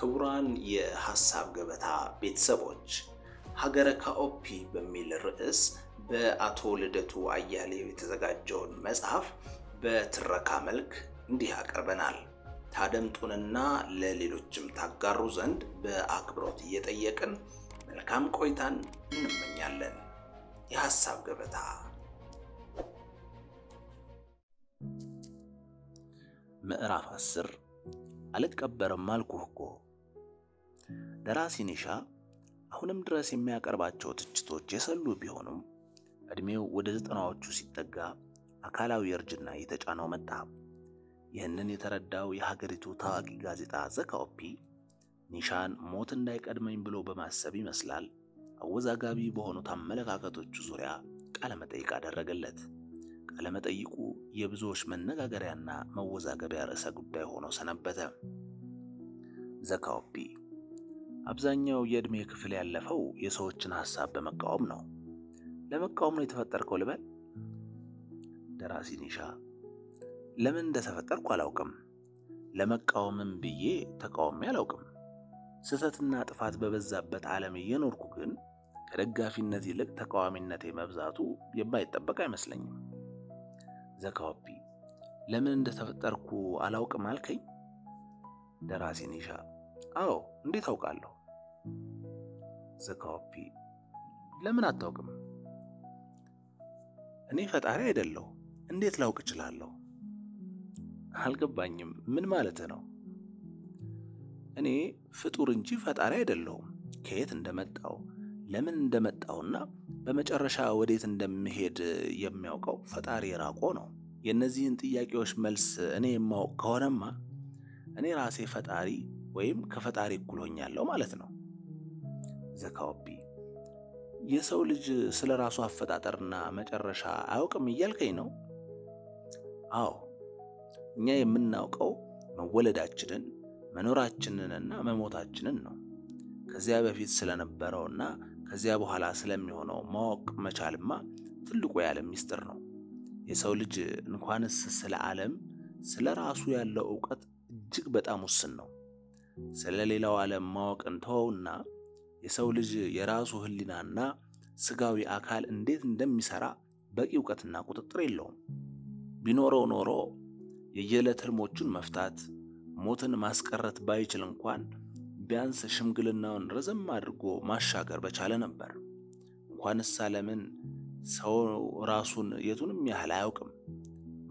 ክቡራን የሐሳብ ገበታ ቤተሰቦች ሀገረ ካኦፒ በሚል ርዕስ በአቶ ልደቱ አያሌው የተዘጋጀውን መጽሐፍ በትረካ መልክ እንዲህ አቀርበናል። ታደምጡንና ለሌሎችም ታጋሩ ዘንድ በአክብሮት እየጠየቅን መልካም ቆይታን እንመኛለን። የሐሳብ ገበታ ምዕራፍ 10 አልቀበርም አልኩህ እኮ። ደራሲ ኒሻ አሁንም ድረስ የሚያቀርባቸው ትችቶች የሰሉ ቢሆኑም እድሜው ወደ 90ዎቹ ሲጠጋ አካላዊ እርጅና እየተጫነው መጣ። ይህንን የተረዳው የሀገሪቱ ታዋቂ ጋዜጣ ዘካኦፒ ኒሻን ሞት እንዳይቀድመኝ ብሎ በማሰብ ይመስላል አወዛጋቢ በሆኑት አመለካከቶቹ ዙሪያ ቃለ መጠይቅ አደረገለት። ቃለ መጠይቁ የብዙዎች መነጋገሪያና መወዛገቢያ ርዕሰ ጉዳይ ሆኖ ሰነበተ። ዘካኦፒ አብዛኛው የእድሜ ክፍል ያለፈው የሰዎችን ሐሳብ በመቃወም ነው። ለመቃወም ነው የተፈጠርከው ልበል? ደራሲ ኒሻ ለምን እንደተፈጠርኩ አላውቅም። ለመቃወምም ብዬ ተቃውሜ አላውቅም። ስህተትና ጥፋት በበዛበት ዓለም እየኖርኩ ግን ከደጋፊነት ይልቅ ተቃዋሚነቴ መብዛቱ የማይጠበቅ አይመስለኝም። ዘካኦፒ ለምን እንደተፈጠርኩ አላውቅም አልከኝ? ደራሲ ኒሻ አዎ፣ እንዴት አውቃለሁ? ዘካኦፒ ለምን አታውቅም? እኔ ፈጣሪ አይደለሁ፣ እንዴት ላውቅ እችላለሁ? አልገባኝም፣ ምን ማለት ነው? እኔ ፍጡር እንጂ ፈጣሪ አይደለሁም። ከየት እንደመጣው ለምን እንደመጣውና በመጨረሻ ወዴት እንደምሄድ የሚያውቀው ፈጣሪ ራቆ ነው። የእነዚህን ጥያቄዎች መልስ እኔ የማውቅ ከሆነማ እኔ ራሴ ፈጣሪ ወይም ከፈጣሪ እኩል ሆኛለሁ ማለት ነው። ዘካኦፒ የሰው ልጅ ስለ ራሱ አፈጣጠርና መጨረሻ አያውቅም እያልከኝ ነው? አዎ፣ እኛ የምናውቀው መወለዳችንን መኖራችንንና መሞታችንን ነው። ከዚያ በፊት ስለነበረውና ከዚያ በኋላ ስለሚሆነው ማወቅ መቻልማ ትልቁ የዓለም ምስጢር ነው። የሰው ልጅ እንኳንስ ስለ ዓለም ስለ ራሱ ያለው ዕውቀት እጅግ በጣም ውስን ነው። ስለ ሌላው ዓለም ማወቅን ተወውና የሰው ልጅ የራሱ ሕሊናና ስጋዊ አካል እንዴት እንደሚሰራ በቂ ዕውቀትና ቁጥጥር የለውም። ቢኖረው ኖሮ የየዕለት ህልሞቹን መፍታት ሞትን ማስቀረት ባይችል እንኳን ቢያንስ ሽምግልናውን ረዘም አድርጎ ማሻገር በቻለ ነበር። እንኳንስ ዓለምን ሰው ራሱን የቱንም ያህል አያውቅም።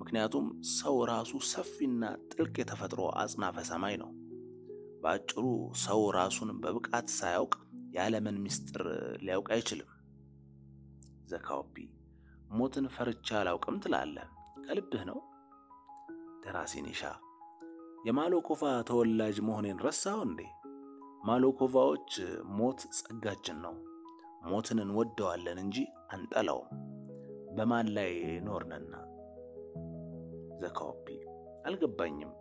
ምክንያቱም ሰው ራሱ ሰፊና ጥልቅ የተፈጥሮ አጽናፈ ሰማይ ነው። በአጭሩ ሰው ራሱን በብቃት ሳያውቅ የዓለምን ምስጢር ሊያውቅ አይችልም። ዘካኦፒ ሞትን ፈርቻ አላውቅም ትላለህ፣ ከልብህ ነው? ደራሲ ኒሻ የማሎኮቫ ተወላጅ መሆኔን ረሳው እንዴ? ማሎኮቫዎች ሞት ጸጋችን ነው። ሞትን እንወደዋለን እንጂ አንጠላውም። በማን ላይ ኖርንና? ዘካኦፒ አልገባኝም።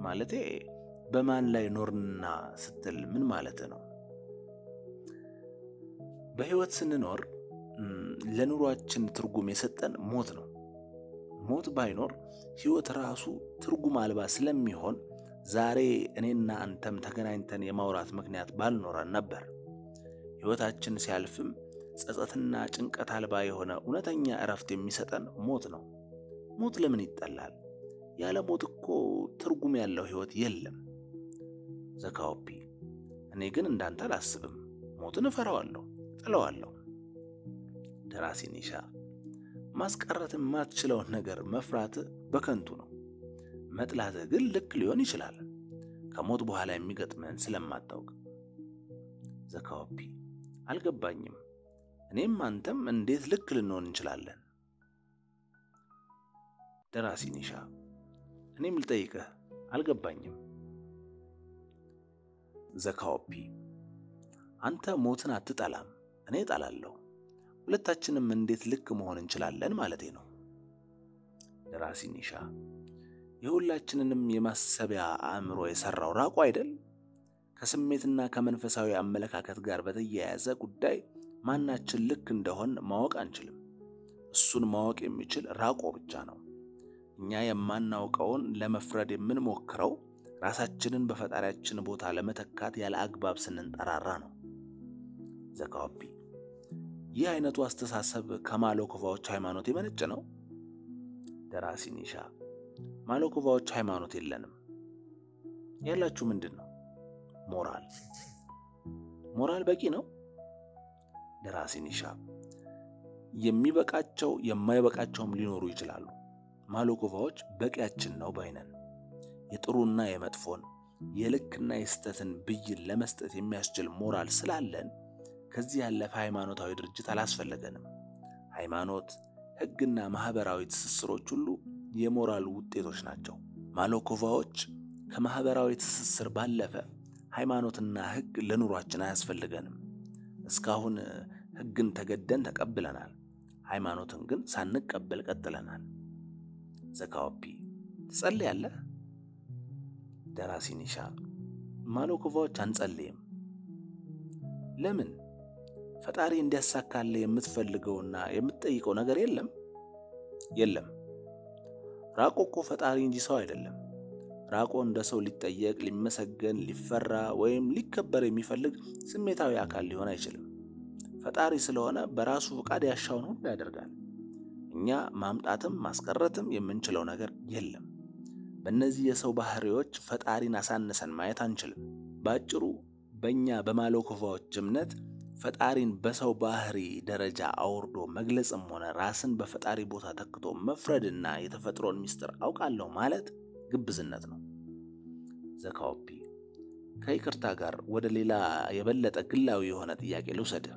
ማለቴ በማን ላይ ኖርንና ስትል ምን ማለት ነው? በህይወት ስንኖር ለኑሯችን ትርጉም የሰጠን ሞት ነው። ሞት ባይኖር ህይወት ራሱ ትርጉም አልባ ስለሚሆን ዛሬ እኔና አንተም ተገናኝተን የማውራት ምክንያት ባልኖረን ነበር። ህይወታችን ሲያልፍም ጸጸትና ጭንቀት አልባ የሆነ እውነተኛ እረፍት የሚሰጠን ሞት ነው። ሞት ለምን ይጠላል? ያለ ሞት እኮ ትርጉም ያለው ህይወት የለም። ዘካኦፒ እኔ ግን እንዳንተ አላስብም። ሞትን እፈራዋለሁ፣ እጠላዋለሁ። ደራሲ ኒሻ ማስቀረት የማትችለውን ነገር መፍራት በከንቱ ነው። መጥላት ግን ልክ ሊሆን ይችላል፣ ከሞት በኋላ የሚገጥመን ስለማታውቅ። ዘካኦፒ አልገባኝም። እኔም አንተም እንዴት ልክ ልንሆን እንችላለን? ደራሲ ኒሻ እኔም ልጠይቅህ፣ አልገባኝም። ዘካኦፒ አንተ ሞትን አትጠላም፣ እኔ እጠላለሁ። ሁለታችንም እንዴት ልክ መሆን እንችላለን ማለቴ ነው። ደራሲ ኒሻ የሁላችንንም የማሰቢያ አእምሮ የሰራው ራቆ አይደል? ከስሜትና ከመንፈሳዊ አመለካከት ጋር በተያያዘ ጉዳይ ማናችን ልክ እንደሆን ማወቅ አንችልም። እሱን ማወቅ የሚችል ራቆ ብቻ ነው። እኛ የማናውቀውን ለመፍረድ የምንሞክረው ራሳችንን በፈጣሪያችን ቦታ ለመተካት ያለ አግባብ ስንንጠራራ ነው። ዘካወቢ ይህ አይነቱ አስተሳሰብ ከማሎኮቫዎች ሃይማኖት የመነጨ ነው። ደራሲ ኒሻ ማሎኮቫዎች ሃይማኖት የለንም። ያላችሁ ምንድን ነው? ሞራል። ሞራል በቂ ነው? ደራሲ ኒሻ የሚበቃቸው የማይበቃቸውም ሊኖሩ ይችላሉ። ማሎኮቫዎች በቂያችን ነው ባይነን። የጥሩና የመጥፎን የልክና የስተትን ብይን ለመስጠት የሚያስችል ሞራል ስላለን ከዚህ ያለፈ ሃይማኖታዊ ድርጅት አላስፈለገንም። ሃይማኖት፣ ሕግና ማህበራዊ ትስስሮች ሁሉ የሞራል ውጤቶች ናቸው። ማሎኮቫዎች ከማህበራዊ ትስስር ባለፈ ሃይማኖትና ሕግ ለኑሯችን አያስፈልገንም። እስካሁን ሕግን ተገደን ተቀብለናል፣ ሃይማኖትን ግን ሳንቀበል ቀጥለናል። ዘካወቢ ትጸልያለህ? ደራሲ ኒሻ ማሎኮቫዎች አንጸልይም። ለምን? ፈጣሪ እንዲያሳካልህ የምትፈልገውና የምትጠይቀው ነገር የለም? የለም። ራቆ እኮ ፈጣሪ እንጂ ሰው አይደለም። ራቆ እንደ ሰው ሊጠየቅ፣ ሊመሰገን፣ ሊፈራ ወይም ሊከበር የሚፈልግ ስሜታዊ አካል ሊሆን አይችልም። ፈጣሪ ስለሆነ በራሱ ፈቃድ ያሻውን ሁሉ ያደርጋል። እኛ ማምጣትም ማስቀረትም የምንችለው ነገር የለም። በእነዚህ የሰው ባህሪዎች ፈጣሪን አሳንሰን ማየት አንችልም። ባጭሩ በእኛ በማሎኮቫዎች እምነት ፈጣሪን በሰው ባህሪ ደረጃ አውርዶ መግለጽም ሆነ ራስን በፈጣሪ ቦታ ተክቶ መፍረድና የተፈጥሮን ሚስጥር አውቃለሁ ማለት ግብዝነት ነው። ዘካወቢ ከይቅርታ ጋር ወደ ሌላ የበለጠ ግላዊ የሆነ ጥያቄ ልውሰድ።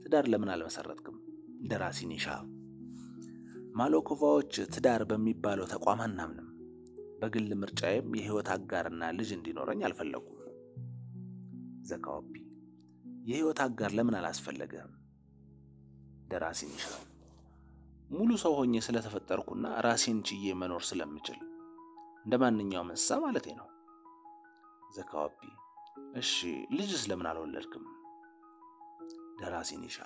ትዳር ለምን አልመሰረትክም? ደራሲ ኒሻ ማሎኮቫዎች ትዳር በሚባለው ተቋም አናምንም። በግል ምርጫዬም የህይወት አጋርና ልጅ እንዲኖረኝ አልፈለኩም። ዘካወቢ የህይወት አጋር ለምን አላስፈለገም? ደራሲ ኒሻ ሙሉ ሰው ሆኜ ስለተፈጠርኩና ራሴን ችዬ መኖር ስለምችል እንደማንኛውም እንስሳ ማለቴ ነው። ዘካወቢ እሺ ልጅስ ለምን አልወለድክም? ደራሲ ኒሻ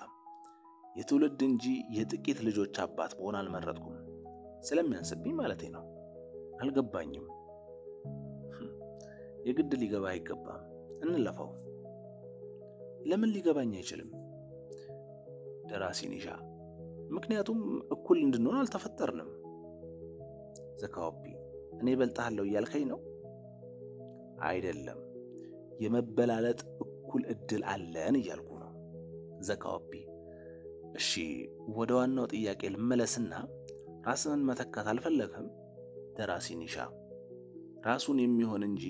የትውልድ እንጂ የጥቂት ልጆች አባት መሆን አልመረጥኩም። ስለሚያንስብኝ ማለቴ ነው። አልገባኝም። የግድ ሊገባ አይገባም። እንለፈው። ለምን ሊገባኝ አይችልም? ደራሲ ኒሻ ምክንያቱም እኩል እንድንሆን አልተፈጠርንም። ዘካወቢ እኔ እበልጥሃለሁ እያልከኝ ነው? አይደለም፣ የመበላለጥ እኩል እድል አለን እያልኩ ነው። ዘካወቢ እሺ ወደ ዋናው ጥያቄ ልመለስና ራስን መተካት አልፈለግም? ደራሲ ኒሻ ራሱን የሚሆን እንጂ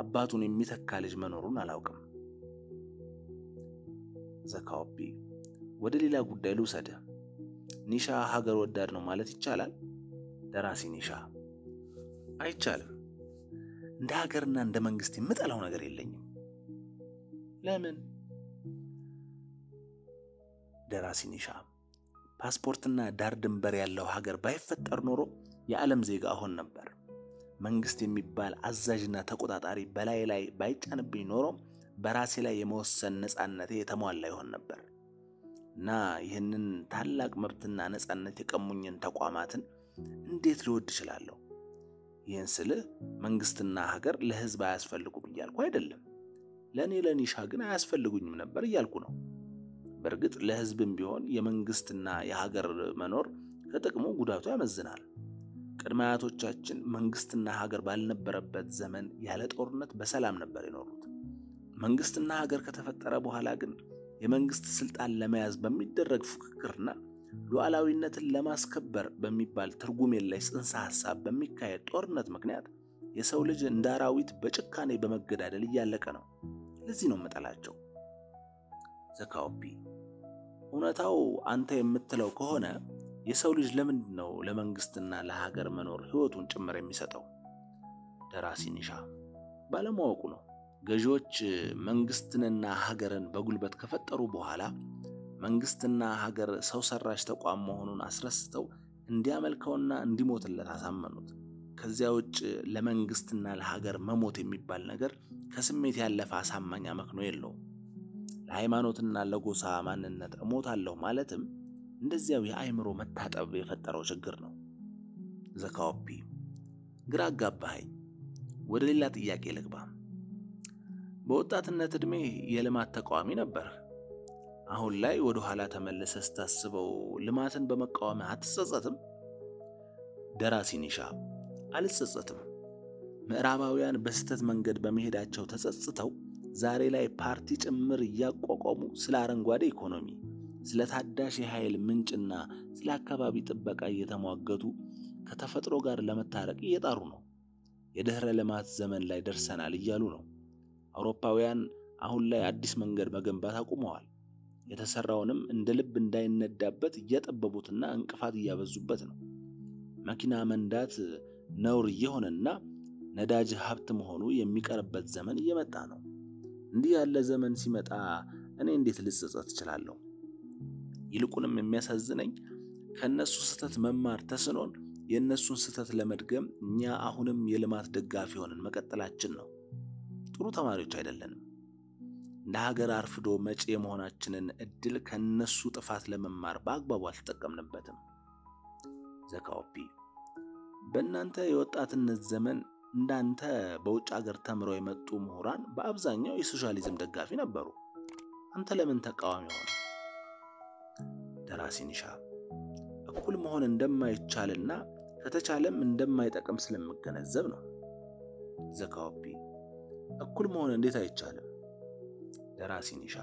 አባቱን የሚተካ ልጅ መኖሩን አላውቅም። ዘካወቢ ወደ ሌላ ጉዳይ ልውሰድ። ኒሻ ሀገር ወዳድ ነው ማለት ይቻላል? ደራሲ ኒሻ አይቻልም። እንደ ሀገርና እንደ መንግስት የምጠላው ነገር የለኝም። ለምን? ደራሲ ኒሻ ፓስፖርትና ዳር ድንበር ያለው ሀገር ባይፈጠር ኖሮ የዓለም ዜጋ ሆን ነበር። መንግስት የሚባል አዛዥና ተቆጣጣሪ በላይ ላይ ባይጫንብኝ ኖሮ በራሴ ላይ የመወሰን ነጻነቴ የተሟላ ይሆን ነበር እና ይህንን ታላቅ መብትና ነጻነት የቀሙኝን ተቋማትን እንዴት ልወድ እችላለሁ? ይህን ስል መንግስትና ሀገር ለህዝብ አያስፈልጉም እያልኩ አይደለም። ለእኔ ለኒሻ ግን አያስፈልጉኝም ነበር እያልኩ ነው። በእርግጥ ለህዝብም ቢሆን የመንግስትና የሀገር መኖር ከጥቅሙ ጉዳቱ ያመዝናል። ቅድመ አያቶቻችን መንግስትና ሀገር ባልነበረበት ዘመን ያለ ጦርነት በሰላም ነበር የኖሩት። መንግስትና ሀገር ከተፈጠረ በኋላ ግን የመንግስት ስልጣን ለመያዝ በሚደረግ ፉክክርና ሉዓላዊነትን ለማስከበር በሚባል ትርጉም የለሽ ጽንሰ ሐሳብ በሚካሄድ ጦርነት ምክንያት የሰው ልጅ እንደ አራዊት በጭካኔ በመገዳደል እያለቀ ነው። ለዚህ ነው መጠላቸው። ዘካወቢ እውነታው አንተ የምትለው ከሆነ የሰው ልጅ ለምንድን ነው ለመንግስትና ለሀገር መኖር ህይወቱን ጭምር የሚሰጠው? ደራሲ ኒሻ ባለማወቁ ነው። ገዢዎች መንግስትንና ሀገርን በጉልበት ከፈጠሩ በኋላ መንግስትና ሀገር ሰው ሰራሽ ተቋም መሆኑን አስረስተው እንዲያመልከውና እንዲሞትለት አሳመኑት። ከዚያ ውጭ ለመንግስትና ለሀገር መሞት የሚባል ነገር ከስሜት ያለፈ አሳማኝ አመክንዮ የለውም። ለሃይማኖትና ለጎሳ ማንነት እሞታለሁ ማለትም እንደዚያው የአእምሮ መታጠብ የፈጠረው ችግር ነው። ዘካወቢ ግራ አጋባኸኝ። ወደ ሌላ ጥያቄ ልግባ። በወጣትነት ዕድሜ የልማት ተቃዋሚ ነበር። አሁን ላይ ወደ ኋላ ተመልሰህ ስታስበው ልማትን በመቃወም አትጸጸትም? ደራሲ ኒሻ አልጸጸትም። ምዕራባውያን በስህተት መንገድ በመሄዳቸው ተጸጽተው ዛሬ ላይ ፓርቲ ጭምር እያቋቋሙ ስለ አረንጓዴ ኢኮኖሚ፣ ስለ ታዳሽ የኃይል ምንጭና ስለ አካባቢ ጥበቃ እየተሟገቱ ከተፈጥሮ ጋር ለመታረቅ እየጣሩ ነው። የድህረ ልማት ዘመን ላይ ደርሰናል እያሉ ነው። አውሮፓውያን አሁን ላይ አዲስ መንገድ መገንባት አቁመዋል። የተሰራውንም እንደ ልብ እንዳይነዳበት እያጠበቡትና እንቅፋት እያበዙበት ነው። መኪና መንዳት ነውር እየሆነና ነዳጅ ሀብት መሆኑ የሚቀርበት ዘመን እየመጣ ነው። እንዲህ ያለ ዘመን ሲመጣ እኔ እንዴት ልጸጸት እችላለሁ? ይልቁንም የሚያሳዝነኝ ከነሱ ስህተት መማር ተስኖን የነሱን ስህተት ለመድገም እኛ አሁንም የልማት ደጋፊ ሆነን መቀጠላችን ነው። ጥሩ ተማሪዎች አይደለንም። እንደ ሀገር አርፍዶ መጪ የመሆናችንን እድል ከነሱ ጥፋት ለመማር በአግባቡ አልተጠቀምንበትም። ዘካኦፒ በእናንተ የወጣትነት ዘመን እንዳንተ በውጭ ሀገር ተምረው የመጡ ምሁራን በአብዛኛው የሶሻሊዝም ደጋፊ ነበሩ። አንተ ለምን ተቃዋሚ ሆነ? ደራሲ ኒሻ እኩል መሆን እንደማይቻልና ከተቻለም እንደማይጠቅም ስለምገነዘብ ነው። ዘካኦፒ እኩል መሆን እንዴት አይቻልም? ደራሲ ኒሻ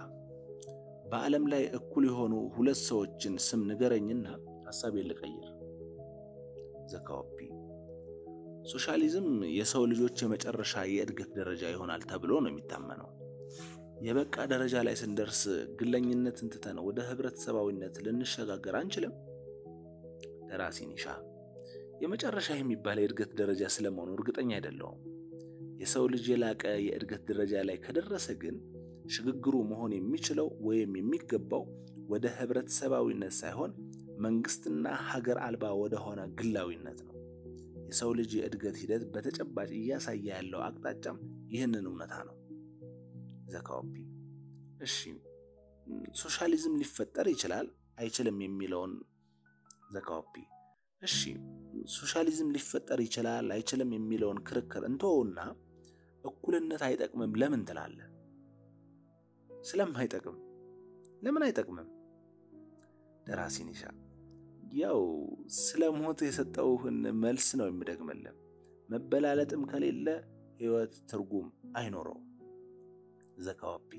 በዓለም ላይ እኩል የሆኑ ሁለት ሰዎችን ስም ንገረኝና ሐሳቤን ልቀይር። ዘካኦፒ ሶሻሊዝም የሰው ልጆች የመጨረሻ የእድገት ደረጃ ይሆናል ተብሎ ነው የሚታመነው። የበቃ ደረጃ ላይ ስንደርስ ግለኝነትን ትተን ወደ ህብረተሰባዊነት ልንሸጋገር አንችልም? ደራሲ ኒሻ የመጨረሻ የሚባል የእድገት ደረጃ ስለመሆኑ እርግጠኛ አይደለሁም። የሰው ልጅ የላቀ የእድገት ደረጃ ላይ ከደረሰ ግን ሽግግሩ መሆን የሚችለው ወይም የሚገባው ወደ ህብረተሰባዊነት ሳይሆን መንግስትና ሀገር አልባ ወደ ሆነ ግላዊነት ነው። የሰው ልጅ የእድገት ሂደት በተጨባጭ እያሳየ ያለው አቅጣጫም ይህንን እውነታ ነው። ዘካኦፒ እሺ ሶሻሊዝም ሊፈጠር ይችላል አይችልም የሚለውን ዘካኦፒ እሺ ሶሻሊዝም ሊፈጠር ይችላል አይችልም የሚለውን ክርክር እንተውና እኩልነት አይጠቅምም ለምን ትላለህ? ስለማይጠቅም። ለምን አይጠቅምም? ደራሲ ኒሻ ያው ስለሞት የሰጠውህን መልስ ነው የምደግመልህ። መበላለጥም ከሌለ ህይወት ትርጉም አይኖረው። ዘካኦፒ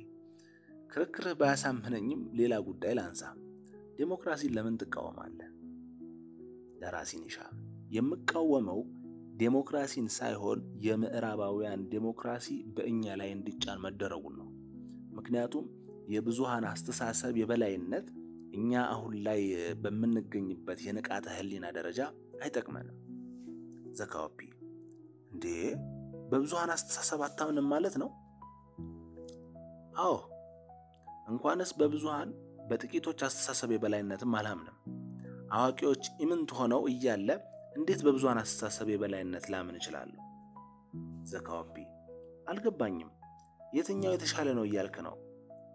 ክርክርህ ባያሳምነኝም ሌላ ጉዳይ ላንሳ። ዴሞክራሲን ለምን ትቃወማለህ? ደራሲ ኒሻ የምቃወመው ዴሞክራሲን ሳይሆን የምዕራባውያን ዴሞክራሲ በእኛ ላይ እንዲጫን መደረጉን ነው። ምክንያቱም የብዙሃን አስተሳሰብ የበላይነት እኛ አሁን ላይ በምንገኝበት የንቃተ ህሊና ደረጃ አይጠቅመንም። ዘካኦፒ እንዴ በብዙሃን አስተሳሰብ አታምንም ማለት ነው? አዎ እንኳንስ በብዙሃን በጥቂቶች አስተሳሰብ የበላይነትም አላምንም። አዋቂዎች ኢምንት ሆነው እያለ እንዴት በብዙሃን አስተሳሰብ የበላይነት ላምን እችላለሁ? ዘካኦፒ አልገባኝም። የትኛው የተሻለ ነው እያልክ ነው?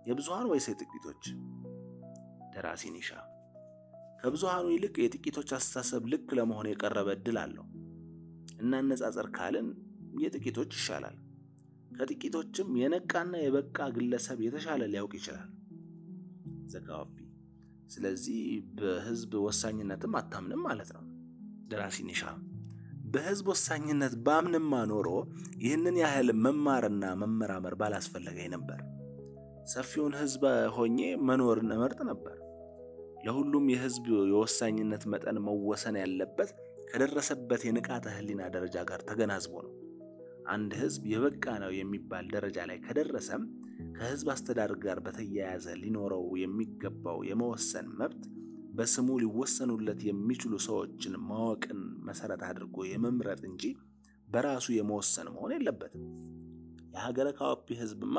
የብዙሃን ወይስ የጥቂቶች? ደራሲ ኒሻ ከብዙሃኑ ይልቅ የጥቂቶች አስተሳሰብ ልክ ለመሆን የቀረበ እድል አለው። እናነጻጸር ካልን የጥቂቶች ይሻላል። ከጥቂቶችም የነቃና የበቃ ግለሰብ የተሻለ ሊያውቅ ይችላል። ዘካኦፒ ስለዚህ በህዝብ ወሳኝነትም አታምንም ማለት ነው? ደራሲ ኒሻ በህዝብ ወሳኝነት ባምንማ ኖሮ ይህንን ያህል መማርና መመራመር ባላስፈለገኝ ነበር። ሰፊውን ህዝብ ሆኜ መኖርን እመርጥ ነበር። ለሁሉም የህዝብ የወሳኝነት መጠን መወሰን ያለበት ከደረሰበት የንቃተ ህሊና ደረጃ ጋር ተገናዝቦ ነው። አንድ ህዝብ የበቃ ነው የሚባል ደረጃ ላይ ከደረሰም ከህዝብ አስተዳደር ጋር በተያያዘ ሊኖረው የሚገባው የመወሰን መብት በስሙ ሊወሰኑለት የሚችሉ ሰዎችን ማወቅን መሰረት አድርጎ የመምረጥ እንጂ በራሱ የመወሰን መሆን የለበትም። የሀገረ ካኦፒ ህዝብማ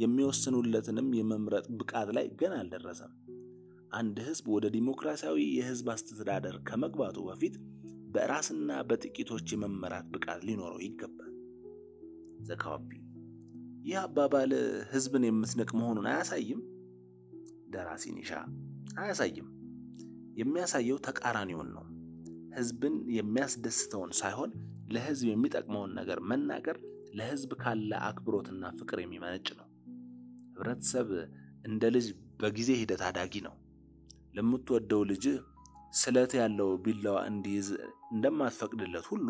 የሚወስኑለትንም የመምረጥ ብቃት ላይ ገና አልደረሰም። አንድ ህዝብ ወደ ዲሞክራሲያዊ የህዝብ አስተዳደር ከመግባቱ በፊት በራስና በጥቂቶች የመመራት ብቃት ሊኖረው ይገባል። ዘካኦፒ ይህ አባባል ህዝብን የምትንቅ መሆኑን አያሳይም? ደራሲ ኒሻ አያሳይም። የሚያሳየው ተቃራኒውን ነው። ህዝብን የሚያስደስተውን ሳይሆን ለህዝብ የሚጠቅመውን ነገር መናገር ለህዝብ ካለ አክብሮትና ፍቅር የሚመነጭ ነው። ህብረተሰብ እንደ ልጅ በጊዜ ሂደት አዳጊ ነው። ለምትወደው ልጅ ስለት ያለው ቢላዋ እንዲይዝ እንደማትፈቅድለት ሁሉ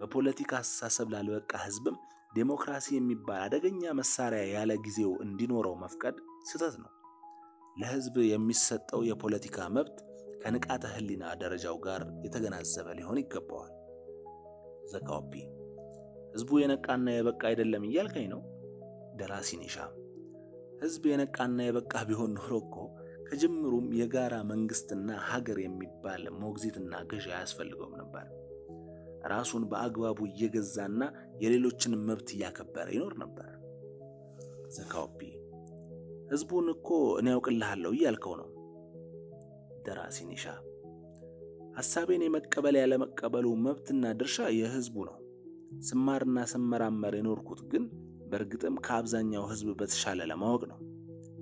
በፖለቲካ አስተሳሰብ ላልበቃ ህዝብም ዴሞክራሲ የሚባል አደገኛ መሳሪያ ያለ ጊዜው እንዲኖረው መፍቀድ ስህተት ነው። ለህዝብ የሚሰጠው የፖለቲካ መብት ከንቃተ ህሊና ደረጃው ጋር የተገናዘበ ሊሆን ይገባዋል። ዘካኦፒ ህዝቡ የነቃና የበቃ አይደለም እያልከኝ ነው? ደራሲ ኒሻ ህዝብ የነቃና የበቃ ቢሆን ኖሮ እኮ ከጅምሩም የጋራ መንግስትና ሀገር የሚባል ሞግዚትና ገዢ አያስፈልገውም ነበር። ራሱን በአግባቡ እየገዛና የሌሎችን መብት እያከበረ ይኖር ነበር። ዘካኦፒ ህዝቡን እኮ እኔ ያውቅልሃለሁ እያልከው ነው? ደራሲ ኒሻ ሐሳቤን የመቀበል ያለመቀበሉ መብትና ድርሻ የህዝቡ ነው። ስማርና ስመራመር የኖርኩት ግን በእርግጥም ከአብዛኛው ህዝብ በተሻለ ለማወቅ ነው።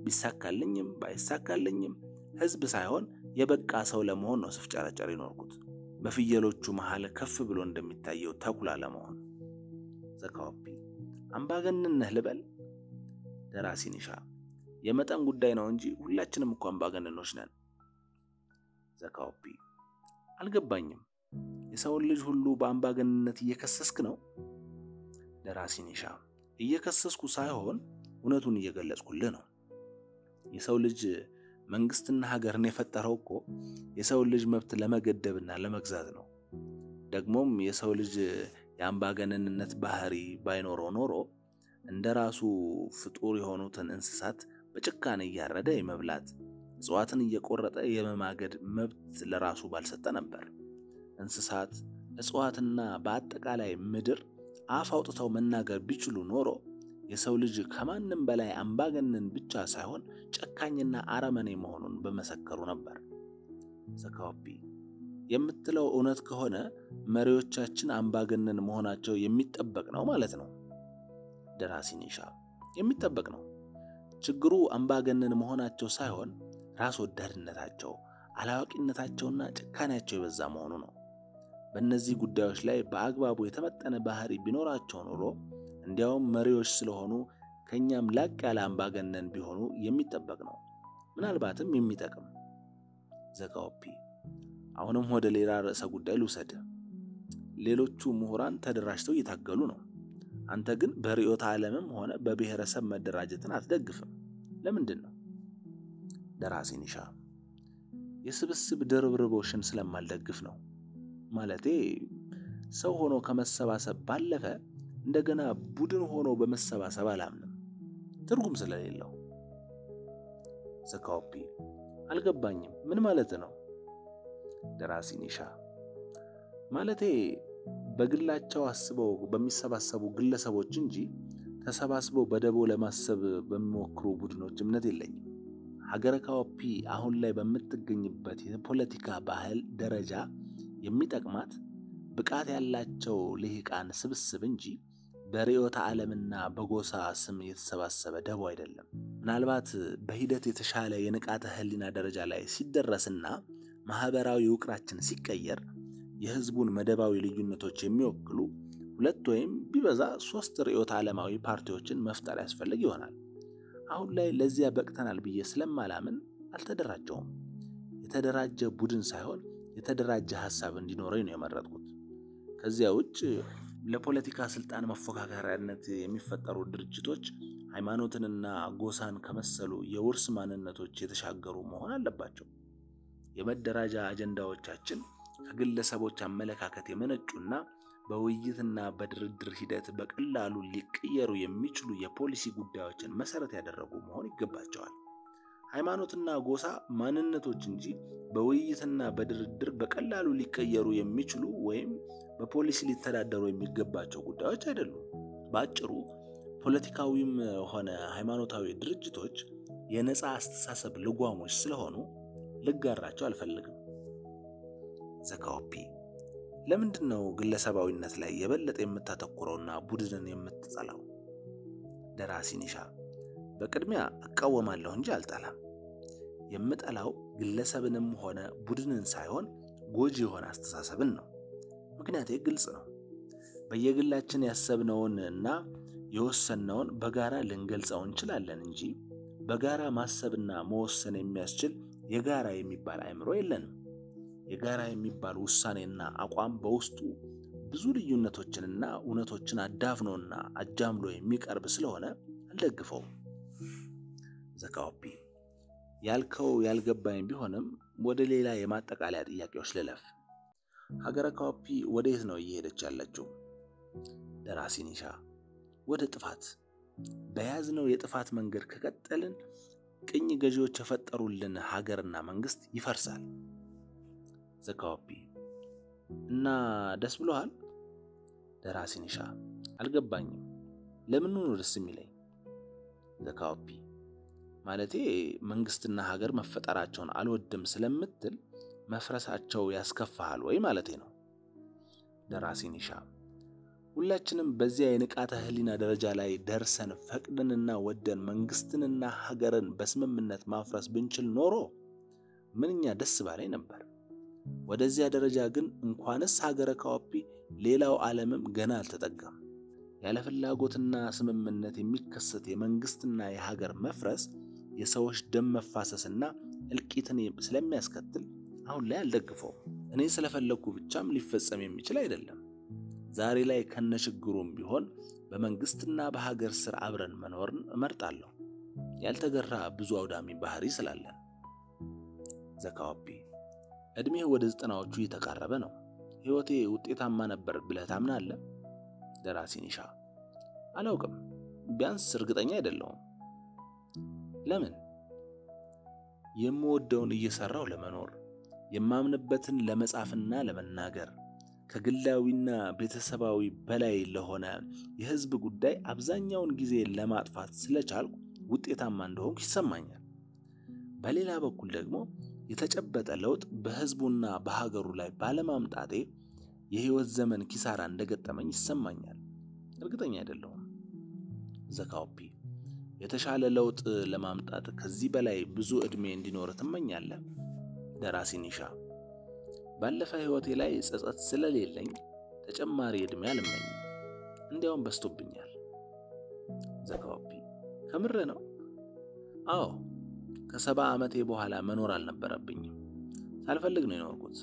ቢሳካልኝም ባይሳካልኝም ህዝብ ሳይሆን የበቃ ሰው ለመሆን ነው ስፍጨረጨር የኖርኩት። በፍየሎቹ መሃል ከፍ ብሎ እንደሚታየው ተኩላ ለመሆን። ዘካኦፒ አምባገነን ነህ ልበል? ደራሲ ኒሻ የመጠን ጉዳይ ነው እንጂ ሁላችንም እኮ አምባገነኖች ነን። ዘካኦፒ አልገባኝም። የሰውን ልጅ ሁሉ በአምባገነንነት እየከሰስክ ነው? ደራሲ ኒሻ እየከሰስኩ ሳይሆን እውነቱን እየገለጽኩልህ ነው። የሰው ልጅ መንግስትና ሀገርን የፈጠረው እኮ የሰው ልጅ መብት ለመገደብና ለመግዛት ነው። ደግሞም የሰው ልጅ የአምባገነንነት ባህሪ ባይኖረው ኖሮ እንደራሱ ፍጡር የሆኑትን እንስሳት በጭካኔ እያረደ የመብላት እጽዋትን እየቆረጠ የመማገድ መብት ለራሱ ባልሰጠ ነበር። እንስሳት፣ እጽዋትና በአጠቃላይ ምድር አፍ አውጥተው መናገር ቢችሉ ኖሮ የሰው ልጅ ከማንም በላይ አምባገነን ብቻ ሳይሆን ጨካኝና አረመኔ መሆኑን በመሰከሩ ነበር። ዘካኦፒ የምትለው እውነት ከሆነ መሪዎቻችን አምባገነን መሆናቸው የሚጠበቅ ነው ማለት ነው? ደራሲ ኒሻ የሚጠበቅ ነው። ችግሩ አምባገነን መሆናቸው ሳይሆን ራስ ወዳድነታቸው፣ አላዋቂነታቸውና ጭካኔያቸው የበዛ መሆኑ ነው። በእነዚህ ጉዳዮች ላይ በአግባቡ የተመጠነ ባህሪ ቢኖራቸው ኖሮ እንዲያውም መሪዎች ስለሆኑ ከኛም ላቅ ያለ አምባገነን ቢሆኑ የሚጠበቅ ነው፣ ምናልባትም የሚጠቅም። ዘካኦፒ አሁንም ወደ ሌላ ርዕሰ ጉዳይ ልውሰድ። ሌሎቹ ምሁራን ተደራጅተው እየታገሉ ነው። አንተ ግን በርዕዮተ ዓለምም ሆነ በብሔረሰብ መደራጀትን አትደግፍም። ለምንድን ነው? ደራሲ ኒሻ የስብስብ ድርብርቦሽን ስለማልደግፍ ነው። ማለቴ ሰው ሆኖ ከመሰባሰብ ባለፈ እንደገና ቡድን ሆኖ በመሰባሰብ አላምንም፣ ትርጉም ስለሌለው። ዘካኦፒ አልገባኝም፣ ምን ማለት ነው? ደራሲ ኒሻ ማለቴ በግላቸው አስበው በሚሰባሰቡ ግለሰቦች እንጂ ተሰባስበው በደቦ ለማሰብ በሚሞክሩ ቡድኖች እምነት የለኝም። ሀገረ ካኦፒ አሁን ላይ በምትገኝበት የፖለቲካ ባህል ደረጃ የሚጠቅማት ብቃት ያላቸው ልሂቃን ስብስብ እንጂ በርዕዮተ ዓለምና በጎሳ ስም የተሰባሰበ ደቦ አይደለም። ምናልባት በሂደት የተሻለ የንቃተ ህሊና ደረጃ ላይ ሲደረስና ማህበራዊ ውቅራችን ሲቀየር የህዝቡን መደባዊ ልዩነቶች የሚወክሉ 2 ወይም ቢበዛ 3 ርዕዮተ ዓለማዊ ፓርቲዎችን መፍጠር ያስፈልግ ይሆናል። አሁን ላይ ለዚያ በቅተናል ብዬ ስለማላምን አልተደራጀውም። የተደራጀ ቡድን ሳይሆን የተደራጀ ሐሳብ እንዲኖረኝ ነው የመረጥኩት። ከዚያ ውጭ ለፖለቲካ ስልጣን መፎካከሪያነት የሚፈጠሩ ድርጅቶች ሃይማኖትንና ጎሳን ከመሰሉ የውርስ ማንነቶች የተሻገሩ መሆን አለባቸው። የመደራጃ አጀንዳዎቻችን ከግለሰቦች አመለካከት የመነጩና በውይይትና በድርድር ሂደት በቀላሉ ሊቀየሩ የሚችሉ የፖሊሲ ጉዳዮችን መሰረት ያደረጉ መሆን ይገባቸዋል። ሃይማኖትና ጎሳ ማንነቶች እንጂ በውይይትና በድርድር በቀላሉ ሊቀየሩ የሚችሉ ወይም በፖሊሲ ሊተዳደሩ የሚገባቸው ጉዳዮች አይደሉም። በአጭሩ ፖለቲካዊም ሆነ ሃይማኖታዊ ድርጅቶች የነጻ አስተሳሰብ ልጓሞች ስለሆኑ ልጋራቸው አልፈልግም። ዘካኦፒ ለምንድነው ግለሰባዊነት ላይ የበለጠ የምታተኩረውና ቡድንን የምትጠላው? ደራሲ ኒሻ በቅድሚያ እቃወማለሁ እንጂ አልጠላም። የምጠላው ግለሰብንም ሆነ ቡድንን ሳይሆን ጎጂ የሆነ አስተሳሰብን ነው። ምክንያቴ ግልጽ ነው። በየግላችን ያሰብነውንና የወሰንነውን በጋራ ልንገልጸው እንችላለን እንጂ በጋራ ማሰብና መወሰን የሚያስችል የጋራ የሚባል አእምሮ የለንም። የጋራ የሚባል ውሳኔና አቋም በውስጡ ብዙ ልዩነቶችንና እውነቶችን አዳፍኖና አጃምሎ የሚቀርብ ስለሆነ አልደግፈውም። ዘካኦፒ ያልከው ያልገባኝ ቢሆንም ወደ ሌላ የማጠቃለያ ጥያቄዎች ልለፍ። ሀገረ ካኦፒ ወዴት ነው እየሄደች ያለችው? ደራሲ ኒሻ ወደ ጥፋት። በያዝነው የጥፋት መንገድ ከቀጠልን ቅኝ ገዢዎች የፈጠሩልን ሀገርና መንግስት ይፈርሳል። ዘካኦፒ እና ደስ ብሎሃል? ደራሲ ኒሻ አልገባኝም። ለምን ነው ደስ የሚለኝ? ዘካኦፒ ማለቴ መንግስትና ሀገር መፈጠራቸውን አልወድም ስለምትል መፍረሳቸው ያስከፋሃል ወይ ማለቴ ነው። ደራሲ ኒሻ ሁላችንም በዚያ የንቃተ ህሊና ደረጃ ላይ ደርሰን ፈቅደንና ወደን መንግስትንና ሀገርን በስምምነት ማፍረስ ብንችል ኖሮ ምንኛ ደስ ባለኝ ነበር። ወደዚያ ደረጃ ግን እንኳንስ ሀገረ ካኦፒ ሌላው ዓለምም ገና አልተጠጋም። ያለ ፍላጎትና ስምምነት የሚከሰት የመንግስትና የሀገር መፍረስ የሰዎች ደም መፋሰስና እልቂትን ስለሚያስከትል አሁን ላይ አልደግፈውም። እኔ ስለፈለኩ ብቻም ሊፈጸም የሚችል አይደለም። ዛሬ ላይ ከነችግሩም ቢሆን በመንግስትና በሀገር ስር አብረን መኖርን እመርጣለሁ። ያልተገራ ብዙ አውዳሚ ባህሪ ስላለን። ዘካኦፒ እድሜህ ወደ 90ዎቹ እየተቃረበ ነው። ህይወቴ ውጤታማ ነበር ብለህ ታምናለህ? ደራሲ ኒሻ አላውቅም፣ ቢያንስ እርግጠኛ አይደለሁም። ለምን? የምወደውን እየሰራው ለመኖር፣ የማምንበትን ለመጻፍና ለመናገር፣ ከግላዊና ቤተሰባዊ በላይ ለሆነ የህዝብ ጉዳይ አብዛኛውን ጊዜ ለማጥፋት ስለቻልኩ ውጤታማ እንደሆንኩ ይሰማኛል። በሌላ በኩል ደግሞ የተጨበጠ ለውጥ በህዝቡና በሀገሩ ላይ ባለማምጣቴ የህይወት ዘመን ኪሳራ እንደገጠመኝ ይሰማኛል። እርግጠኛ አይደለሁም። ዘካኦፒ የተሻለ ለውጥ ለማምጣት ከዚህ በላይ ብዙ እድሜ እንዲኖር ትመኛለህ? ደራሲ ኒሻ ባለፈ ህይወቴ ላይ ጸጸት ስለሌለኝ ተጨማሪ እድሜ አልመኝም፣ እንዲያውም በስቶብኛል። ዘካኦፒ ከምር ነው? አዎ፣ ከ70 ዓመቴ በኋላ መኖር አልነበረብኝም። ሳልፈልግ ነው የኖርኩት።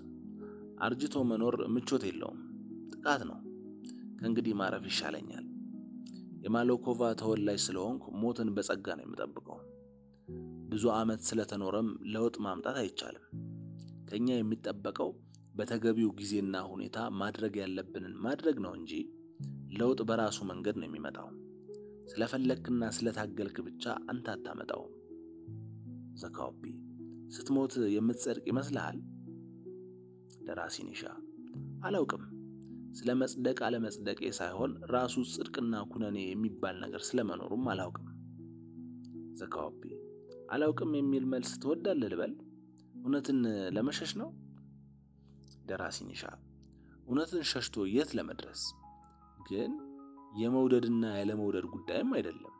አርጅቶ መኖር ምቾት የለውም፣ ጥቃት ነው። ከእንግዲህ ማረፍ ይሻለኛል። የማሎኮቫ ተወላጅ ስለሆንኩ ሞትን በጸጋ ነው የምጠብቀው። ብዙ ዓመት ስለተኖረም ለውጥ ማምጣት አይቻልም። ከኛ የሚጠበቀው በተገቢው ጊዜና ሁኔታ ማድረግ ያለብንን ማድረግ ነው እንጂ ለውጥ በራሱ መንገድ ነው የሚመጣው። ስለፈለክና ስለታገልክ ብቻ አንተ አታመጣውም። ዘካኦፒ ስትሞት የምትጸድቅ ይመስልሃል? ደራሲ ኒሻ አላውቅም። ስለ መጽደቅ አለመጽደቄ ሳይሆን ራሱ ጽድቅና ኩነኔ የሚባል ነገር ስለመኖሩም አላውቅም። ዘካኦፒ አላውቅም የሚል መልስ ትወዳለህ ልበል? እውነትን ለመሸሽ ነው? ደራሲ ኒሻ እውነትን ሸሽቶ የት ለመድረስ? ግን የመውደድና ያለመውደድ ጉዳይም አይደለም።